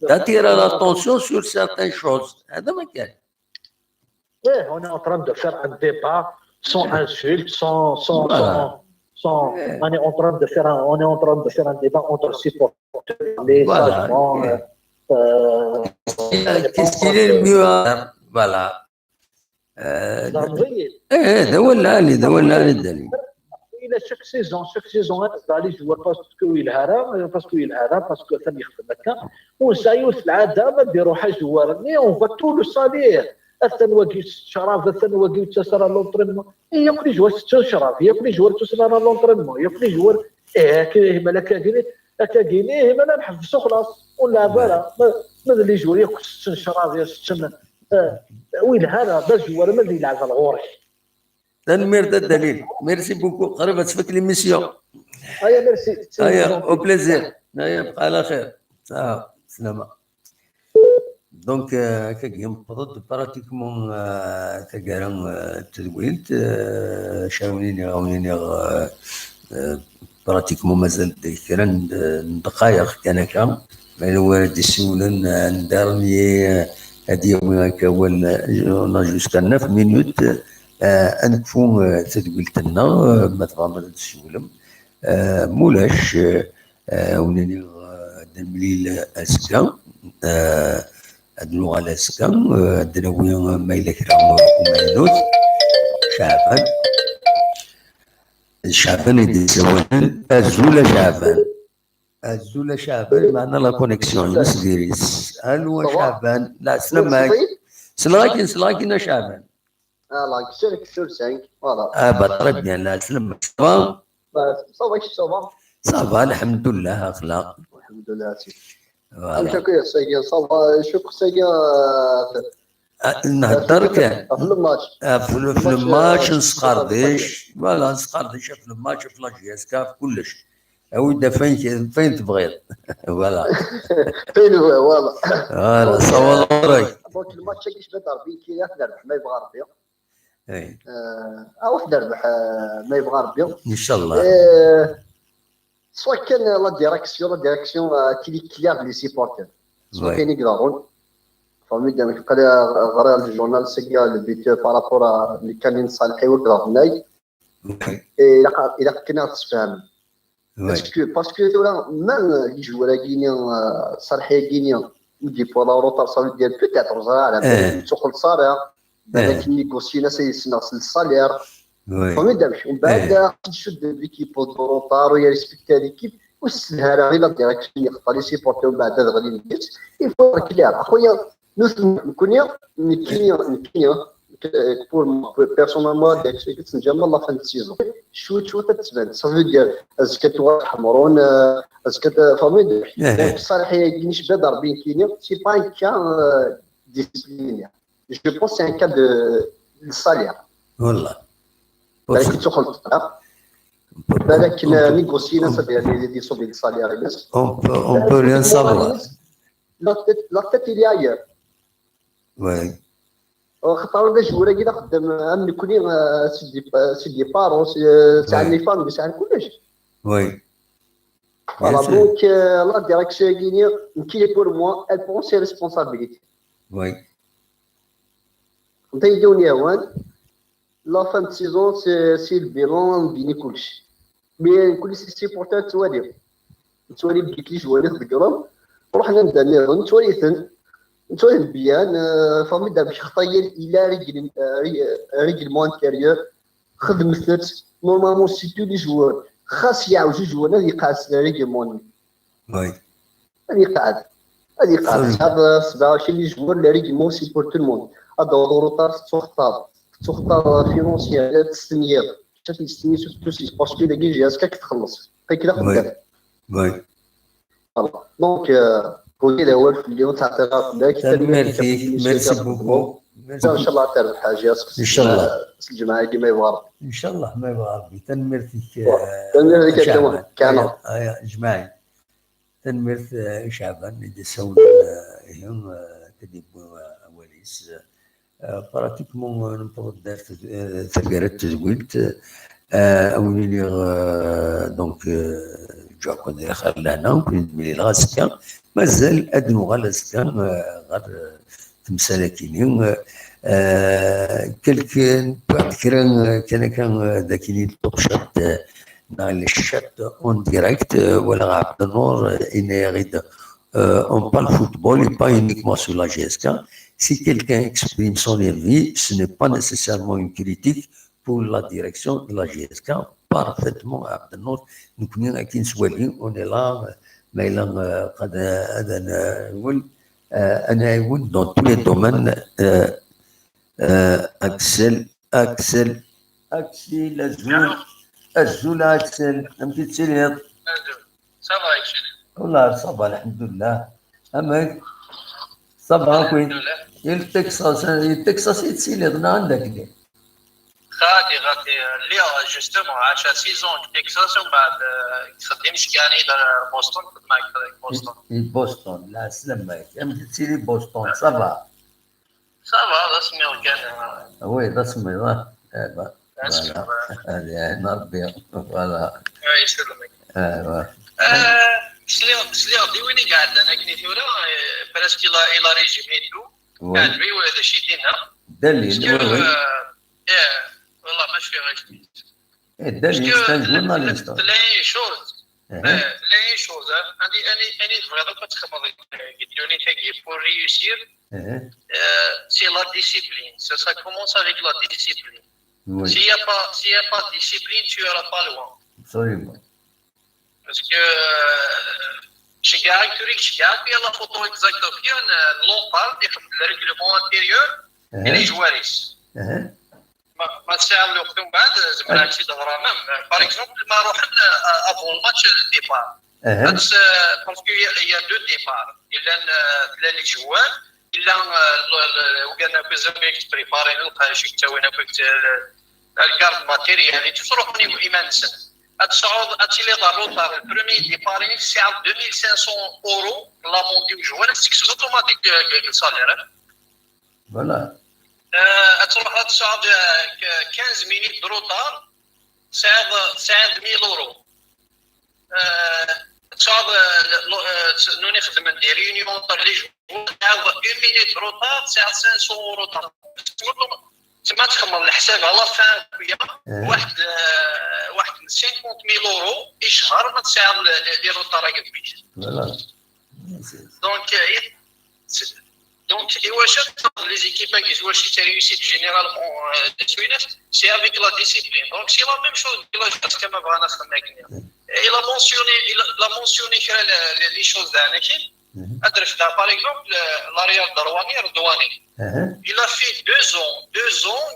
d'attirer l'attention sur certaines choses. Oui, on est en train de faire un débat sans insulte, on est en train de faire un débat entre supporters, les sagements. Qu'est-ce qu'il est le mieux à faire? Voilà. ده ولا الدليل. الى شاك سيزون غادي يجوا باسكو يلهرا باسكو ثاني يخدم هكا ونسايو في العاده ما ديروا حاجه جوارني اون فا تو لو سالير الثانواكي الشراب الثانواكي تسرى لونطرينمون ياكل جوار الشراب ياكل جوار تسرى لونطرينمون ياكل جوار كي مالك كاكيني مالا نحفسو خلاص ولا بالا ماذا اللي جوار ياكل الشراب يا وين هذا باش جوار ماذا يلعب على الغوري تنمير ده الدليل. ميرسي بوكو قريبة تفك ليميسيون. هيا ميرسي. هيا او بليزير. هيا بقى على خير. سلامة. دونك كيم بطل براتيكمون كقرن تدويلت شاونيني براتيكمون مازال كان دقائق كان كام ما هو ديسولن ندارني هادي كاول جوسكا 9 مينوت أنكفو تدويلتنا ما تغامر تسولم مولاش وناني دمليل أسكا اللغة الأسكا دناوي مايلة كرا ومايلوت شعبان يدي سوان الزولة شعبان معنا لا كونيكسيون نسديريس هلو شعبان لا سلاكين شعبان لا كسور 5 فوالا بطرب bien là سلم صافا صافا الحمد لله اخلاق الحمد لله سي شكرا سيدي صافا شكرا سيدي نهضر كان في الماتش في الماتش نسقردش فوالا نسقردش في الماتش في لاجيسكا في كلش ودي فين تبغيض فوالا فين هو فوالا صوالك دونك الماتش كيش بدا ربي كي يربح ما يبغى ربي اي واحد يربح ما يبغى ربي ان شاء الله سواء كان لا ديريكسيون كليار لي سيبورتر سواء كان يقدرون فهمتني كان غير الجورنال سيكا البيت بارابور اللي كان صالحي وكذا هناي الا كنا تفهم Parce que même les joueurs guinéens, Sarhia guinéen, ou des fois la rotation, ça veut dire peut-être, tu salaire, avec négocier le salaire. ومن بعد تشد ليكيب والدروطار ويريسبكتا ليكيب والسهله غير لا ديريكسيون يختار يسيبورتيو من بعد غادي ندير يفور كلير اخويا نكونيا بور بيرسونالمون داك الشيء كتنجم لا فان السيزون شو تتبان صافي ديال ازكا حمرون ازكا فامي الصراحه كاينش بدا ضاربين كينيا سي با ان كا ديسيبلين جو بونس سي ان كا دو الصالير والله بالك تدخل بالك نيغوسينا صافي دي صوبي الصالير اون بو ريان سافوار لا تيت اللي عير وي خطر دا جوره كي خدام امني كوني سيدي بارو تاع لي فام تاع كلش وي فوالا دونك لا ديريكسيون غينيا كي بور موا ال برون سي ريسبونسابيلتي وي نتيجوني هوان لا فان سيزون سي البيلون بيني كلشي مي كل سيبورتور توالي بديك لي جوالي خدكرهم ورحنا ندانيهم نتوالي البيان فامي دا باش خطاير الى ريغلمون انتيريور خدمت نورمالمون سي تو لي جوار خاص يعاود جوج هذه قاعد ريغلمون وي هذه قاعد هذا 27 لي جوار لا ريغلمون سي بور تو الموند هذا روطار تختار فينونسيير تستنيا تستني سوسي باسكو الا كي جهاز كتخلص كذا خدام وي دونك كل هذا هو اليوم تاع ميرسي بوكو ان شاء الله تعرف حاجه ان شاء الله الجماعه كيما يبغى ان شاء الله ما يبغى ربي تنمرتك كان جماعي تنمرت شعبان اللي سووا هم تديبوا وليس براتيكمون نمطر دارت تقرات تزويلت اولي دونك جاكو داخل لهنا وكنت ملي الغاسكا مازال ادنو غلاسكا غير تمسالكيني كلكن بعد كان ذاك اللي طقشات dans les chats en direct ولا عبد النور إن يريد on parle football et pas uniquement sur la GSK. Si quelqu'un exprime son avis, ce n'est pas nécessairement une critique pour la direction de la GSK. Parfaitement, عبد النور نكون أكيد سوالين on est là mais là قد أنا نقول أنا نقول dans tous les domaines أكسل الزول أكسل أمتي تسيريض صباح أكسل والله صباح الحمد لله أما صباح كوين التكساس يتسيريض عندك ليه غادي اليوم جوستومون عاشا سيزون تكساس ومن بعد خدمت كاني بوسطن كنت معك بوسطن لا سلامك أمتي تسيري بوسطن صباح رسمي وكان وي رسمي هذه نربي ولا يسلمك ايوا سليم دي وين قاعد انا كنت ثورا براسكي لا ريجي ميتو قاعد بي ولا شي دينا دليل والله ماشي غير دليل تنقول لنا لي شوز اني فغير كتخمم قلتوني تاكي بور ريوسير سي لا ديسيبلين ça commence avec la discipline. Oui. S'il n'y a pas de discipline, tu n'iras pas loin. Absolument. Parce que chez Gary Turik, il y a la photo exacte. On parle du règlement intérieur et les joueurs. ما تساعد الوقت من بعد زعما شي دغرا باغ اكزومبل ما روحنا افون الماتش الديبار باسكو يا دو ديبار الا لي جوار الا وقالنا كو زعما بريباري نلقى شي تاوينا كنت الكارد ماتيريال اللي تروح ايمان سن هادشي اللي ضروري البروميي ديباري في الساعه 2500 اورو لا موندي جوار تكسب اوتوماتيك السالير فوالا تروح تشارج 15 مينيت دروطار ساعد 1000 اورو تشارج نوني خدم ندير ريونيون تاع لي جوار 1 مينيت دروطار ساعد 500 اورو تما تخمر الحساب على فان واحد 50,000 اورو اشهر ما تساعد لي روطاراكب بيش Donc, les équipes qui jouent chez réussite généralement c'est avec la discipline. Donc, c'est la même chose que la chose que il a mentionné les choses d'Anakin. Par exemple, l'arrière d'Ardouani. Il a fait 2 ans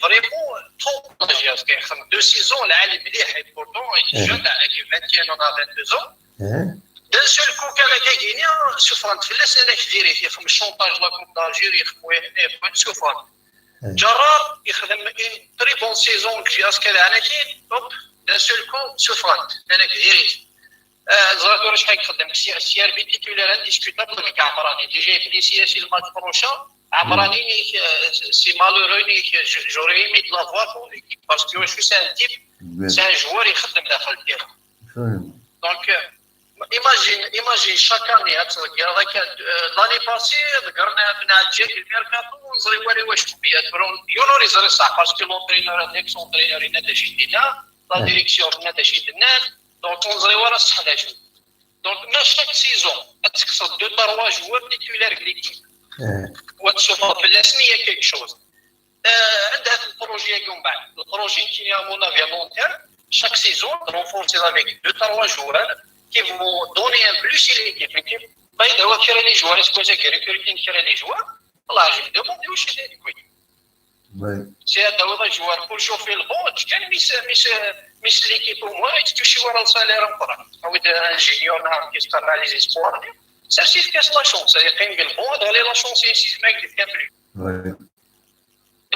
vraiment trop plagiat. 2 saisons, il est pourtant il est jeune, il a 21 ans, 22 ans. D'un seul coup, quand il a gagné, souffrant de fils, il a dit qu'il y a un chantage de la Coupe d'Algérie, il y a un souffrant. Jarrah, il a une très bonne saison, d'un seul coup, souffrant. Zaragoza, je crois que c'est un titulaire indiscutable avec Amrani. Déjà, il le match prochain. Amrani, c'est malheureux, j'aurais aimé de l'avoir pour l'équipe parce que je suis un type, c'est un joueur qui fait dans le terrain. Donc, imagine chaque année, l'année passée, le mercato, on a vu où est-ce qu'il y a parce que l'entraîneur, l'ex-entraîneur, il n'a décidé là, la direction n'a décidé là, donc on a vu donc, chaque saison, tu as 2-3 joueurs titulaires de l'équipe. وتشوفها في الاسميه quelque chose. عندها البروجي يقوم بعد البروجي qui à mon avis à long terme chaque saison renforcer avec 2-3 joueurs qui vont donner un plus à l'équipe. بعد هو كيرا لي جوار اسكو كيرا كيرا لي جوار والله je me demande واش هذيك وي سي هذا هو جوار pour chauffer le bon كان مش l'équipe au moins tu vois le salaire اخرى او ingénieur نهار كيستار على les espoirs ça c'est casse la chance il y a quand même bon d'aller la chance ici ce mec il vient plus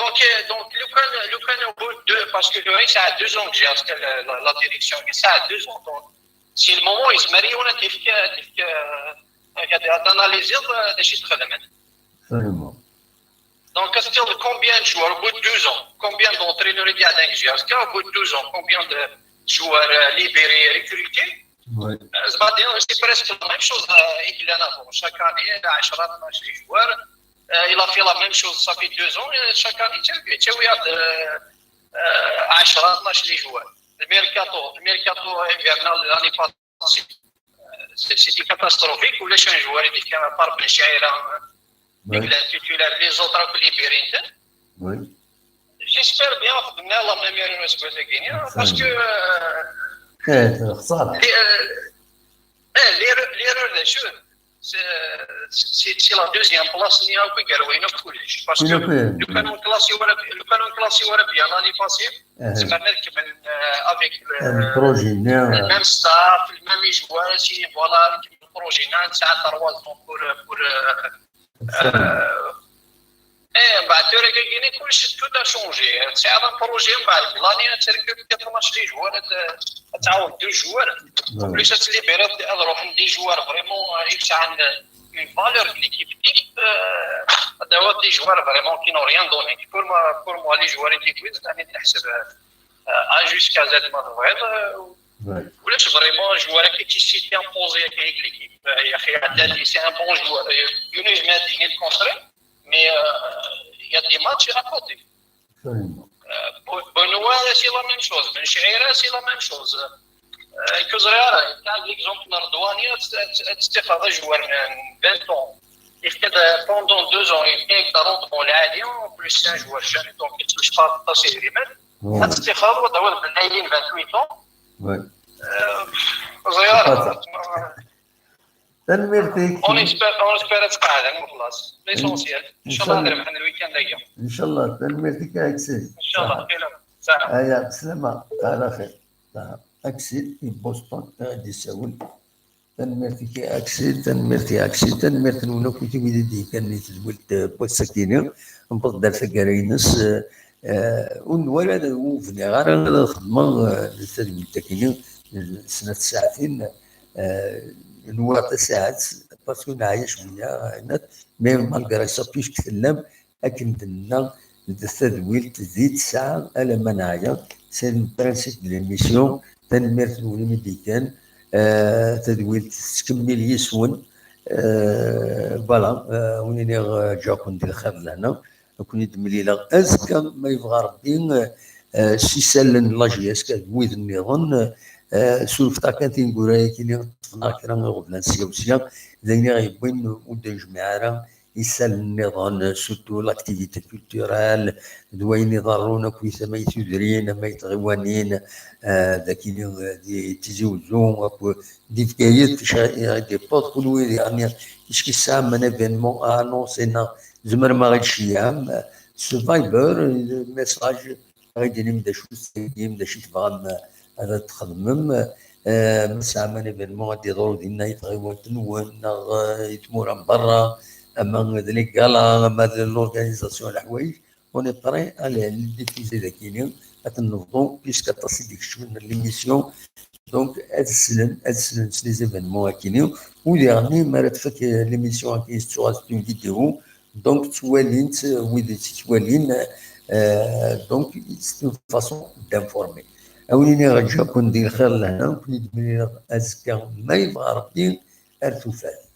donc le can au bout de parce que ça a 2 ans que j'ai acheté la direction mais ça a 2 ans donc si le moment il se marie on a d'analyser des chiffres Absolument. Donc, question de combien de joueurs au bout de 2 ans, combien d'entraîneurs il y a dans le au bout de 2 ans, combien de joueurs libérés et recrutés. C'est presque la même chose qu'il en a avant. Chaque année, il a 10 joueurs. Il a fait la même chose, ça fait 2 ans. Chaque année, il y a 10 joueurs. Le mercato hivernal de l'année passée, c'était catastrophique. Ou les joueurs étaient quand même par Benchaïra, les autres ont libéré. J'espère bien que la même erreur soit gagnée parce que l'erreur des jeux, c'est la deuxième place qu'il y a au collège. Parce que le canon classé européen l'année passée, c'est avec le même staff, le même joueur, voilà, le projet, ça a 3 ans pour tout a changé. C'est un projet, l'année, tu récupères 12 joueurs, tu as 2 joueurs. En plus, tu libères des joueurs vraiment une valeur de l'équipe. Des joueurs vraiment qui n'ont rien donné. Pour moi, les joueurs étaient jusqu'à Z Madrid. ولاش فريمون جوار كي سيتي امبوزي avec l'équipe يا اخي عدادي سي ان بون جوار يونس ما ديني الكونتري مي يا دي ماتش à côté بنوا سي لا ميم شوز بن شعيره سي لا ميم شوز كوزريرا تاع ليكزومبل نردواني تستفاد جوار من 20 ans il fait pendant 2 ans il fait un rendement العالي plus c'est un joueur jeune donc il touche pas التصوير يمن تستفاد ودور بالليلين 28 ans تنميرتك on espère تقعد خلاص ليسونسيال ان شاء الله نربح الويكاند الجاي ان شاء الله تنميرتك اكسل ان شاء الله خير يا بسلامة على خير اكسل في بوسطن دي ساول تنميرتك اكسل تنميرت نونا كنتي ودي كان نتزولت بوسكينه نبض دار سكارينس ونولد وفني غير الخدمه الاستاذ متكينه سنه ساعتين نوات ساعات باسكو نعيش وياه مي مالغري سابيش كتلم لكن دنا الاستاذ ويل تزيد ساعه على ما نعيا سي البرانسيب ديال ليميسيون تنميرت نولي ميديكان تدويل تكمل يسون فوالا ونيني جاكم ديال الخير لهنا كون يدمليلا أزكى ما يبغى ربي سيسالن لاجياس كويد النظام سولفتا كانت نقول كيني طفنا كرا غبنا سيا ذيني غيبوين ودا جماعة يسال النظام سورتو لاكتيفيتي كولتورال دوين يضرونا كويس ما يتدرين ما يتغوانين ذاكيني دي تيزيوزون دي فكايات دي بوت كل يعني كي ساعة من ايفينمون انونسينا زمر ما غاديش يام سرفايفر ميساج غادي نبدا شو يبدا شي تبغى هذا تخدمم مساعة من ايفينمون غادي يضرو ديالنا يتغيوان تنوان يتمورا برا اما ذلك قال اما لورغانيزاسيون الحوايج اوني بري على ديفيزي ذاكيني غتنوضو بيسك تصل ديك الشويه من ليميسيون دونك هاد السنن لي زيفينمون كاينين وديرني ما تفك ليميسيون كاين سوغ اون فيديو دونك توالين ويدي توالين دونك سي اون فاسون دانفورمي اوليني غنجا كون ندير خير لهنا كون يدمني ازكى ما يبغى ربي ارتفال